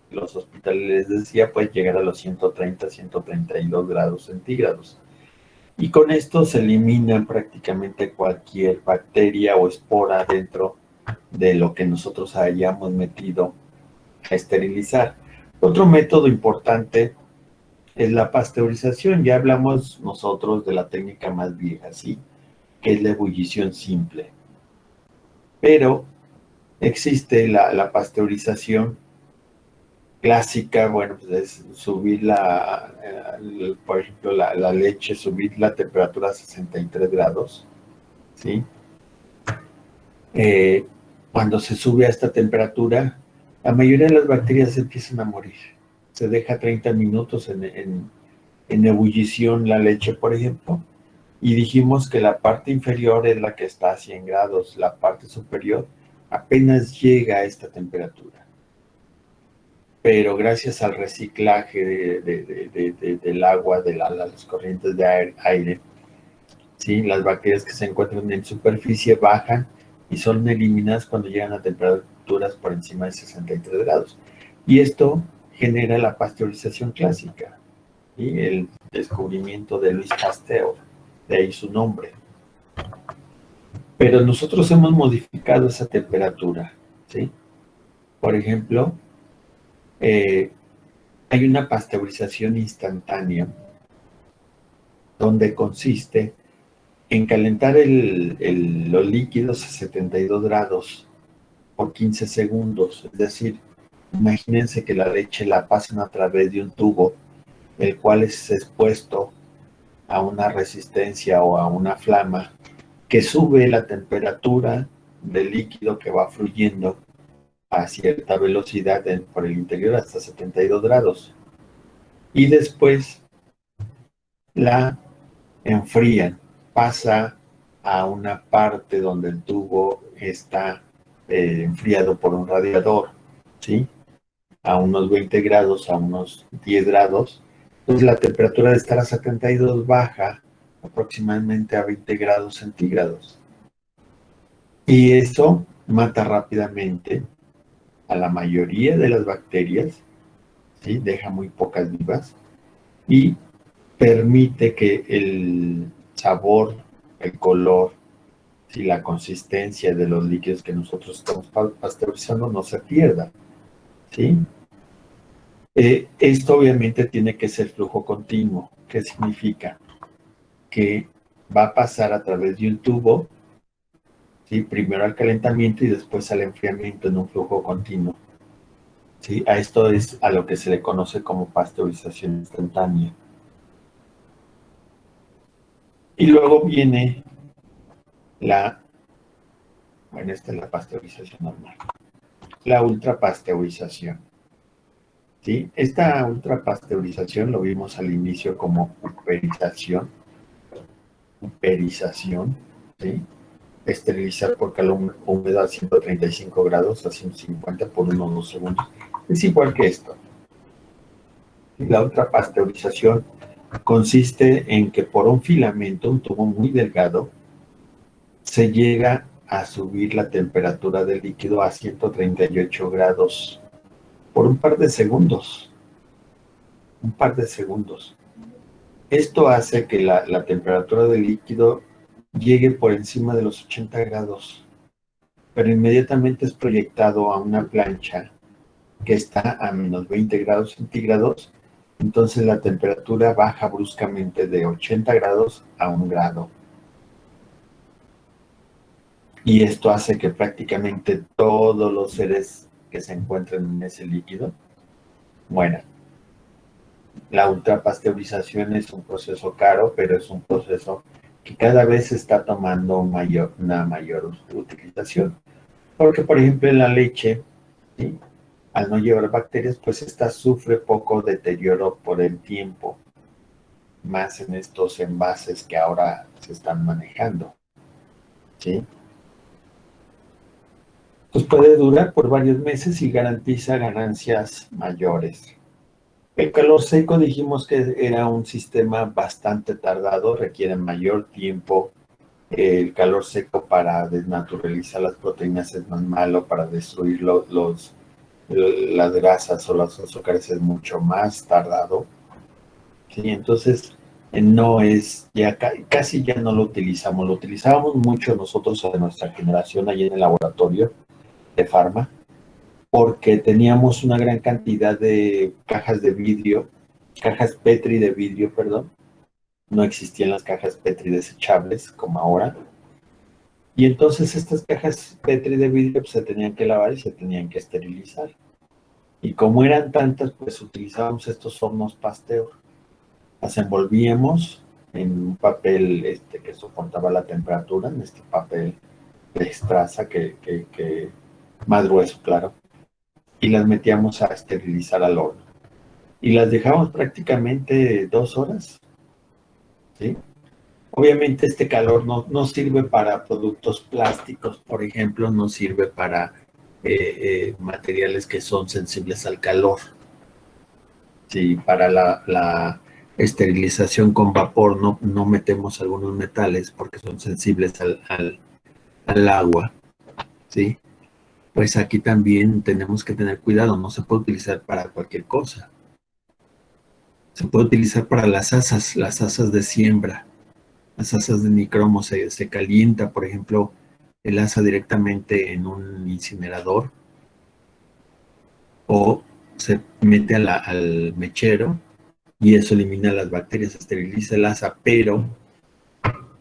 los hospitales, les decía, puede llegar a los 130, 132 grados centígrados. Y con esto se elimina prácticamente cualquier bacteria o espora dentro de lo que nosotros hayamos metido a esterilizar. Otro método importante es la pasteurización. Ya hablamos nosotros de la técnica más vieja, ¿sí? Que es la ebullición simple. Pero existe la pasteurización clásica, bueno, pues es subir por ejemplo, la leche, subir la temperatura a 63 grados, ¿sí? Cuando se sube a esta temperatura, la mayoría de las bacterias empiezan a morir. Se deja 30 minutos en ebullición la leche, por ejemplo, y dijimos que la parte inferior es la que está a 100 grados, la parte superior apenas llega a esta temperatura. Pero gracias al reciclaje del agua, de las corrientes de aire, ¿sí? Las bacterias que se encuentran en superficie bajan y son eliminadas cuando llegan a temperaturas por encima de 63 grados. Y esto genera la pasteurización clásica, y el descubrimiento de Louis Pasteur, de ahí su nombre. Pero nosotros hemos modificado esa temperatura, ¿sí? Por ejemplo, hay una pasteurización instantánea donde consiste en calentar los líquidos a 72 grados por 15 segundos. Es decir, imagínense que la leche la pasan a través de un tubo, el cual es expuesto a una resistencia o a una flama que sube la temperatura del líquido que va fluyendo a cierta velocidad por el interior hasta 72 grados. Y después la enfrían, pasa a una parte donde el tubo está enfriado por un radiador, ¿sí? A unos 20 grados, a unos 10 grados. Entonces la temperatura de estar a 72 baja aproximadamente a 20 grados centígrados. Y eso mata rápidamente a la mayoría de las bacterias, ¿sí? Deja muy pocas vivas y permite que el sabor, el color y la consistencia de los líquidos que nosotros estamos pasteurizando no se pierda, ¿sí? Esto obviamente tiene que ser flujo continuo. ¿Qué significa? Que va a pasar a través de un tubo, ¿sí? Primero al calentamiento y después al enfriamiento en un flujo continuo. ¿Sí? A esto es a lo que se le conoce como pasteurización instantánea. Y luego viene bueno, esta es la pasteurización normal, la ultrapasteurización. ¿Sí? Esta ultrapasteurización lo vimos al inicio como pulverización, ¿sí? Esterilizar por calor húmedo a 135 grados a 150 por unos 2 segundos. Es igual que esto. La ultrapasteurización consiste en que por un filamento, un tubo muy delgado, se llega a subir la temperatura del líquido a 138 grados por un par de segundos. Un par de segundos. Esto hace que la temperatura del líquido llegue por encima de los 80 grados, pero inmediatamente es proyectado a una plancha que está a menos 20 grados centígrados, entonces la temperatura baja bruscamente de 80 grados a 1 grado. Y esto hace que prácticamente todos los seres que se encuentran en ese líquido mueran. La ultrapasteurización es un proceso caro, pero es un proceso que cada vez está tomando una mayor utilización. Porque, por ejemplo, en la leche, ¿sí? Al no llevar bacterias, pues esta sufre poco deterioro por el tiempo, más en estos envases que ahora se están manejando, ¿sí? Pues puede durar por varios meses y garantiza ganancias mayores. El calor seco dijimos que era un sistema bastante tardado, requiere mayor tiempo. El calor seco para desnaturalizar las proteínas es más malo, para destruir las grasas o los azúcares es mucho más tardado. Sí, entonces no es, ya casi ya no lo utilizamos. Lo utilizábamos mucho nosotros en nuestra generación allí en el laboratorio de farma, porque teníamos una gran cantidad de cajas de vidrio, cajas Petri de vidrio, perdón. No existían las cajas Petri desechables como ahora. Y entonces estas cajas Petri de vidrio pues, se tenían que lavar y se tenían que esterilizar. Y como eran tantas, pues utilizábamos estos hornos Pasteur. Las envolvíamos en un papel que soportaba la temperatura, en este papel de estraza que más grueso, claro. Y las metíamos a esterilizar al horno. Y las dejábamos prácticamente 2 horas, ¿sí? Obviamente este calor no sirve para productos plásticos, por ejemplo, no sirve para materiales que son sensibles al calor. Sí, para la esterilización con vapor no metemos algunos metales porque son sensibles al agua, ¿sí? Pues aquí también tenemos que tener cuidado, no se puede utilizar para cualquier cosa. Se puede utilizar para las asas de siembra. Las asas de nicromo se calienta, por ejemplo, el asa directamente en un incinerador o se mete al mechero y eso elimina las bacterias, esteriliza el asa, pero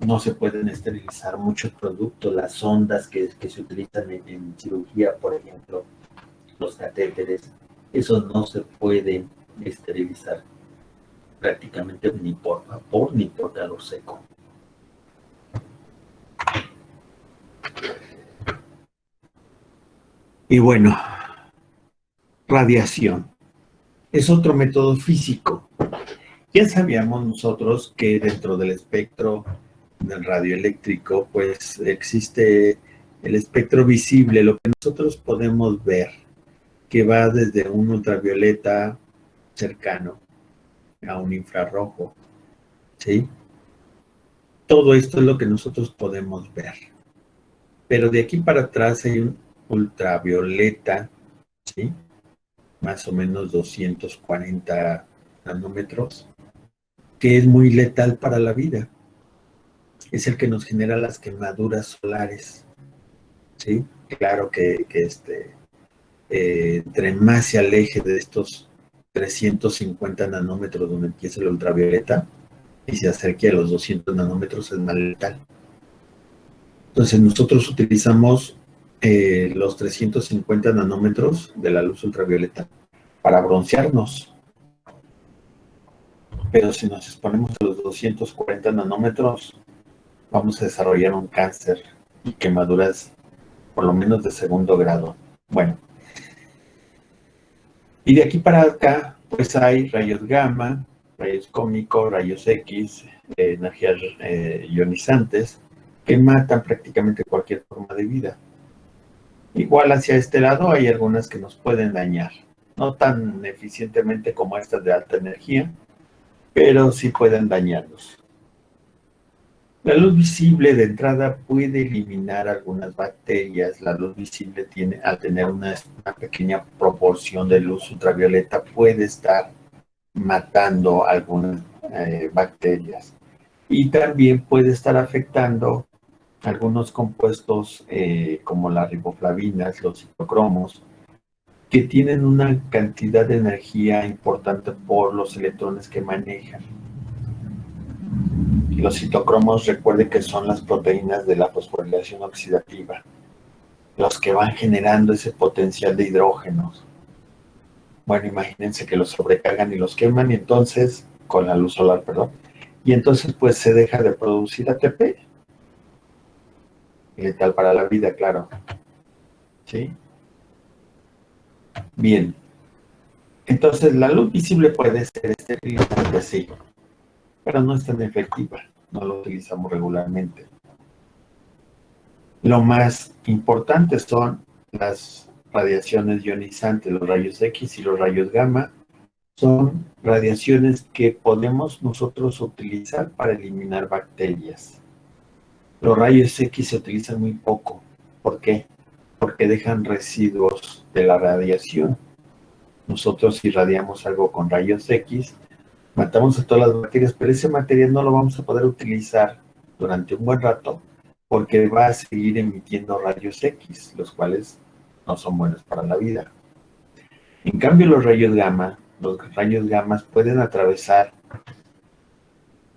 no se pueden esterilizar muchos productos, las sondas que se utilizan en cirugía, por ejemplo, los catéteres, esos no se pueden esterilizar prácticamente ni por vapor ni por calor seco. Y bueno, radiación. Es otro método físico. Ya sabíamos nosotros que dentro del espectro del radioeléctrico, pues existe el espectro visible, lo que nosotros podemos ver, que va desde un ultravioleta cercano a un infrarrojo, ¿sí? Todo esto es lo que nosotros podemos ver. Pero de aquí para atrás hay un ultravioleta, ¿sí? Más o menos 240 nanómetros, que es muy letal para la vida. Es el que nos genera las quemaduras solares, ¿sí? Claro que entre más se aleje de estos 350 nanómetros donde empieza el ultravioleta y se acerque a los 200 nanómetros es más letal. Entonces nosotros utilizamos los 350 nanómetros de la luz ultravioleta para broncearnos, pero si nos exponemos a los 240 nanómetros vamos a desarrollar un cáncer y quemaduras por lo menos de segundo grado. Bueno, y de aquí para acá pues hay rayos gamma, rayos cósmicos, rayos X, energías ionizantes que matan prácticamente cualquier forma de vida. Igual hacia este lado hay algunas que nos pueden dañar, no tan eficientemente como estas de alta energía, pero sí pueden dañarnos. La luz visible de entrada puede eliminar algunas bacterias. La luz visible tiene, al tener una pequeña proporción de luz ultravioleta, puede estar matando algunas bacterias. Y también puede estar afectando algunos compuestos como las riboflavinas, los citocromos, que tienen una cantidad de energía importante por los electrones que manejan. Los citocromos, recuerde que son las proteínas de la fosforilación oxidativa, los que van generando ese potencial de hidrógenos. Bueno, imagínense que los sobrecargan y los queman, y entonces, con la luz solar, perdón, y entonces pues se deja de producir ATP. Letal para la vida, claro. ¿Sí? Bien. Entonces, la luz visible puede ser esterilizante, sí, pero no es tan efectiva. No lo utilizamos regularmente. Lo más importante son las radiaciones ionizantes, los rayos X y los rayos gamma. Son radiaciones que podemos nosotros utilizar para eliminar bacterias. Los rayos X se utilizan muy poco. ¿Por qué? Porque dejan residuos de la radiación. Nosotros irradiamos algo con rayos X, matamos a todas las bacterias, pero ese material no lo vamos a poder utilizar durante un buen rato porque va a seguir emitiendo rayos X, los cuales no son buenos para la vida. En cambio, los rayos gamma pueden atravesar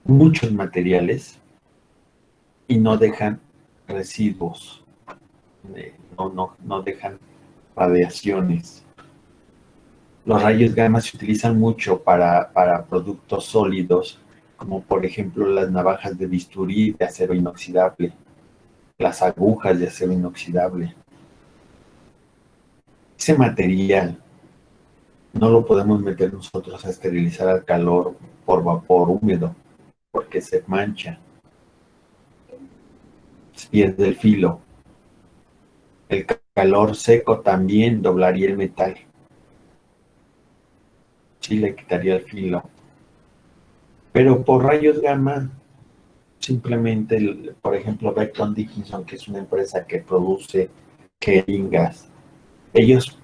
muchos materiales y no dejan residuos, no dejan radiaciones. Los rayos gamma se utilizan mucho para productos sólidos, como por ejemplo las navajas de bisturí de acero inoxidable, las agujas de acero inoxidable. Ese material no lo podemos meter nosotros a esterilizar al calor por vapor húmedo, porque se mancha, se pierde el filo. El calor seco también doblaría el metal. Sí, le quitaría el filo. Pero por rayos gamma, simplemente, por ejemplo, Becton Dickinson, que es una empresa que produce jeringas, ellos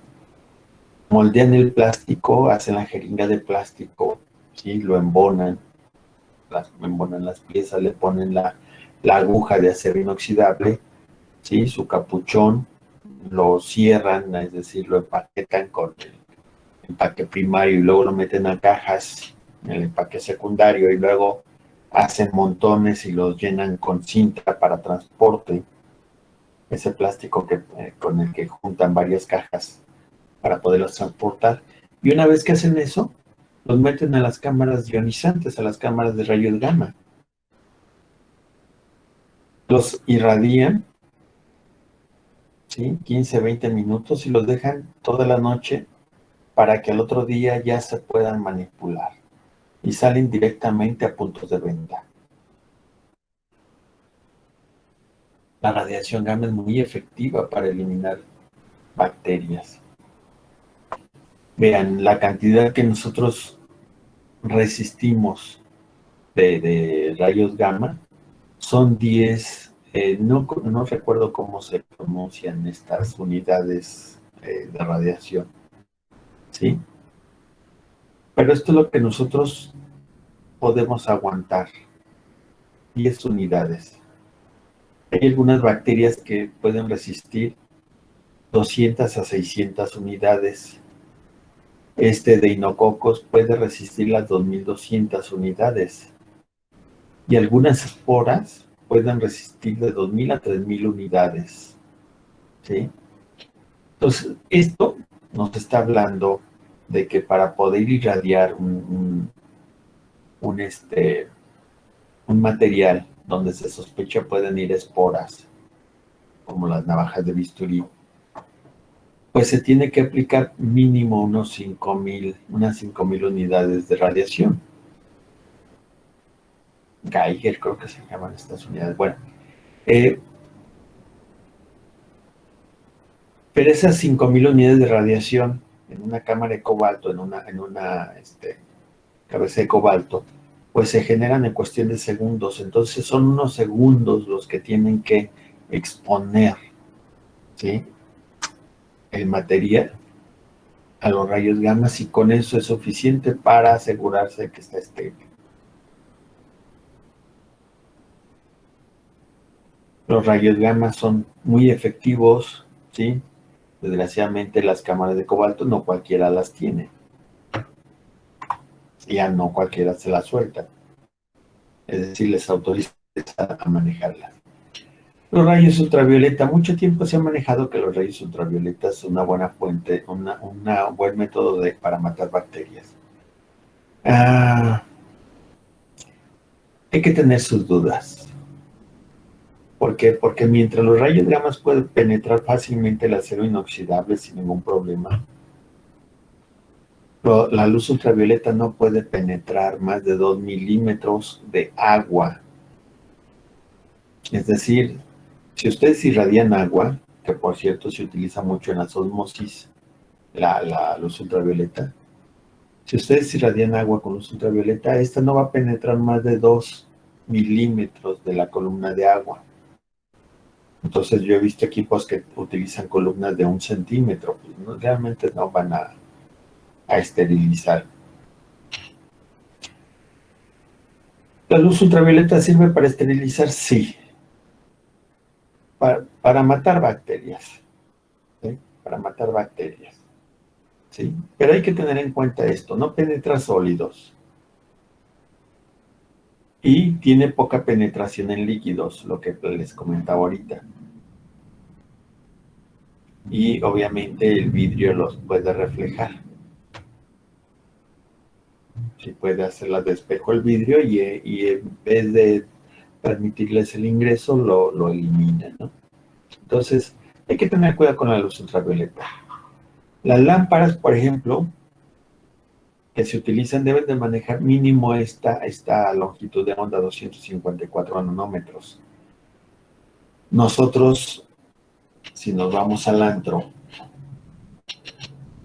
moldean el plástico, hacen la jeringa de plástico, ¿sí? Lo embonan las piezas, le ponen la aguja de acero inoxidable, ¿sí? Su capuchón, lo cierran, es decir, lo empaquetan con el empaque primario y luego lo meten a cajas, en el empaque secundario, y luego hacen montones y los llenan con cinta para transporte, ese plástico con el que juntan varias cajas para poderlos transportar. Y una vez que hacen eso, los meten a las cámaras ionizantes, a las cámaras de rayos gamma. Los irradian, ¿sí? 15, 20 minutos y los dejan toda la noche para que al otro día ya se puedan manipular. Y salen directamente a puntos de venta. La radiación gamma es muy efectiva para eliminar bacterias. Vean, la cantidad que nosotros resistimos de rayos gamma son 10, no recuerdo cómo se pronuncian estas unidades de radiación, ¿sí? Pero esto es lo que nosotros podemos aguantar, 10 unidades. Hay algunas bacterias que pueden resistir 200 a 600 unidades. Este de hinococos puede resistir las 2200 unidades y algunas esporas pueden resistir de 2000 a 3000 unidades, ¿sí? Entonces, esto nos está hablando de que para poder irradiar un material donde se sospecha pueden ir esporas, como las navajas de bisturí, pues se tiene que aplicar mínimo unas 5000 unidades de radiación. Geiger, creo que se llaman estas unidades. Bueno, pero esas 5000 unidades de radiación en una cámara de cobalto, en una cabeza de cobalto, pues se generan en cuestión de segundos. Entonces son unos segundos los que tienen que exponer, ¿sí?, el material a los rayos gamma, y con eso es suficiente para asegurarse de que está estable. Los rayos gamma son muy efectivos, ¿sí? Desgraciadamente las cámaras de cobalto no cualquiera las tiene. Ya no cualquiera se las suelta. Es decir, les autoriza a manejarlas. Los rayos ultravioleta, mucho tiempo se ha manejado que los rayos ultravioletas son una buena fuente, un buen método para matar bacterias. Hay que tener sus dudas. ¿Por qué? Porque mientras los rayos gamma pueden penetrar fácilmente el acero inoxidable sin ningún problema, la luz ultravioleta no puede penetrar más de 2 milímetros de agua. Es decir, si ustedes irradian agua, que por cierto se utiliza mucho en las osmosis, la luz ultravioleta, si ustedes irradian agua con luz ultravioleta, esta no va a penetrar más de 2 milímetros de la columna de agua. Entonces yo he visto equipos que utilizan columnas de 1 centímetro, pues no, realmente no van a esterilizar. ¿La luz ultravioleta sirve para esterilizar? Sí. Para matar bacterias, ¿sí? Para matar bacterias, ¿sí? Pero hay que tener en cuenta esto, no penetra sólidos y tiene poca penetración en líquidos, lo que les comentaba ahorita. Y obviamente el vidrio los puede reflejar. Sí, puede hacerlas de espejo el vidrio y en vez de permitirles el ingreso, lo elimina, ¿no? Entonces, hay que tener cuidado con la luz ultravioleta. Las lámparas, por ejemplo, que se utilizan deben de manejar mínimo esta longitud de onda, 254 nanómetros. Nosotros, si nos vamos al antro,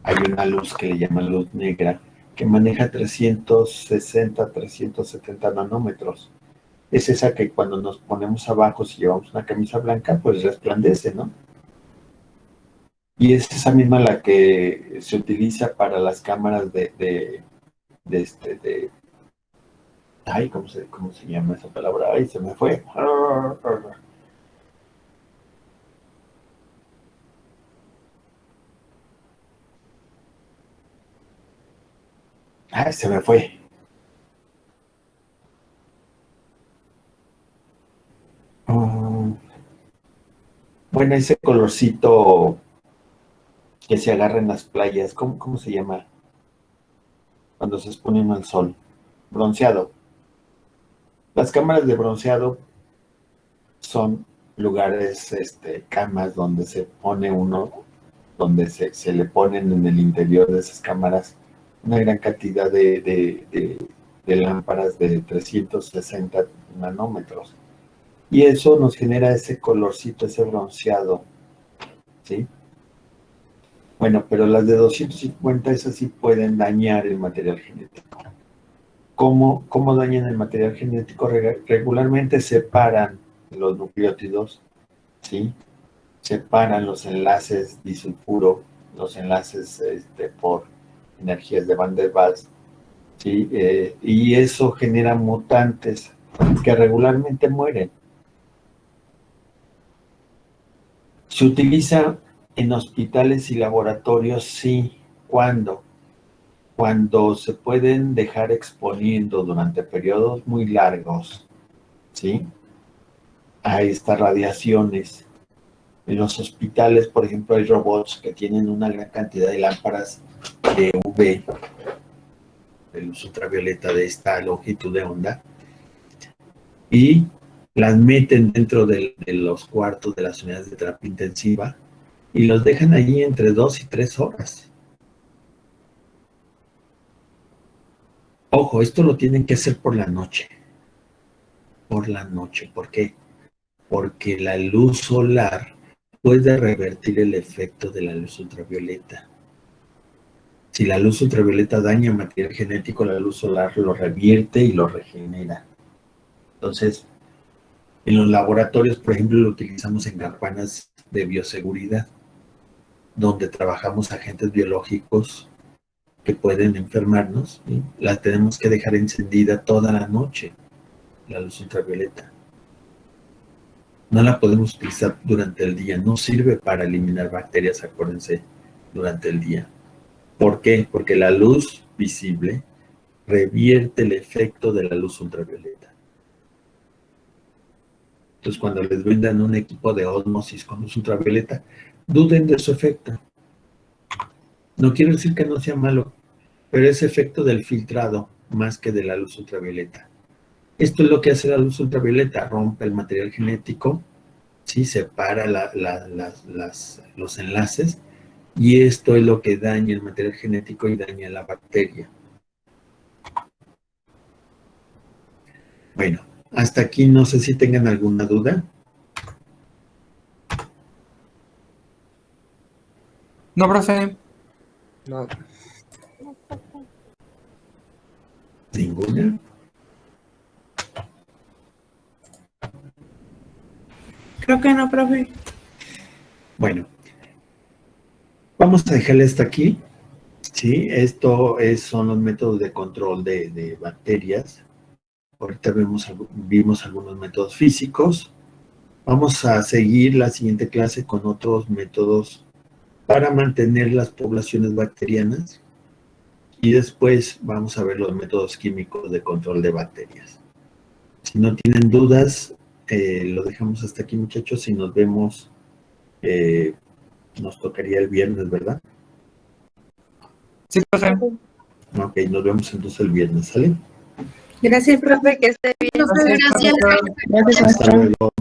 hay una luz que le llaman luz negra, que maneja 360, 370 nanómetros. Es esa que cuando nos ponemos abajo, si llevamos una camisa blanca, pues resplandece, ¿no? Y es esa misma la que se utiliza para las cámaras ay, ¿cómo se llama esa palabra? Ay, se me fue. Ay, se me fue. Bueno, ese colorcito que se agarra en las playas, ¿cómo se llama? Cuando se expone uno al sol. Bronceado. Las cámaras de bronceado son lugares, camas donde se pone uno, donde se le ponen en el interior de esas cámaras una gran cantidad de lámparas de 360 nanómetros. Y eso nos genera ese colorcito, ese bronceado, ¿sí? Bueno, pero las de 250, esas sí pueden dañar el material genético. ¿Cómo dañan el material genético? Regularmente separan los nucleótidos, ¿sí? Separan los enlaces disulfuro, los enlaces por energías de Van der Waals, ¿sí? Y eso genera mutantes que regularmente mueren. Se utiliza en hospitales y laboratorios, sí. ¿Cuándo? cuando se pueden dejar exponiendo durante periodos muy largos, ¿sí? A estas radiaciones. En los hospitales, por ejemplo, hay robots que tienen una gran cantidad de lámparas de UV, de luz ultravioleta de esta longitud de onda, y las meten dentro de los cuartos de las unidades de terapia intensiva y los dejan allí entre 2 y 3 horas. Ojo, esto lo tienen que hacer por la noche. Por la noche. ¿Por qué? Porque la luz solar puede revertir el efecto de la luz ultravioleta. Si la luz ultravioleta daña material genético, la luz solar lo revierte y lo regenera. Entonces, en los laboratorios, por ejemplo, lo utilizamos en campanas de bioseguridad, donde trabajamos agentes biológicos que pueden enfermarnos, ¿sí? La tenemos que dejar encendida toda la noche, la luz ultravioleta. No la podemos utilizar durante el día, no sirve para eliminar bacterias, acuérdense, durante el día. ¿Por qué? Porque la luz visible revierte el efecto de la luz ultravioleta. Entonces, cuando les brindan un equipo de ósmosis con luz ultravioleta, duden de su efecto. No quiero decir que no sea malo, pero es efecto del filtrado más que de la luz ultravioleta. Esto es lo que hace la luz ultravioleta, rompe el material genético, ¿sí? Separa los enlaces, y esto es lo que daña el material genético y daña la bacteria. Bueno, hasta aquí no sé si tengan alguna duda. No, profe. No. ¿Ninguna? Creo que no, profe. Bueno, vamos a dejarle hasta aquí. Sí, son los métodos de control de bacterias. Ahorita vimos algunos métodos físicos. Vamos a seguir la siguiente clase con otros métodos para mantener las poblaciones bacterianas. Y después vamos a ver los métodos químicos de control de bacterias. Si no tienen dudas, lo dejamos hasta aquí, muchachos, y nos vemos. Nos tocaría el viernes, ¿verdad? Sí, profe. Ok, nos vemos entonces el viernes, ¿sale? Gracias, profe. Profe, que esté bien. Gracias, Gracias. profe. Gracias, Hasta maestro. luego.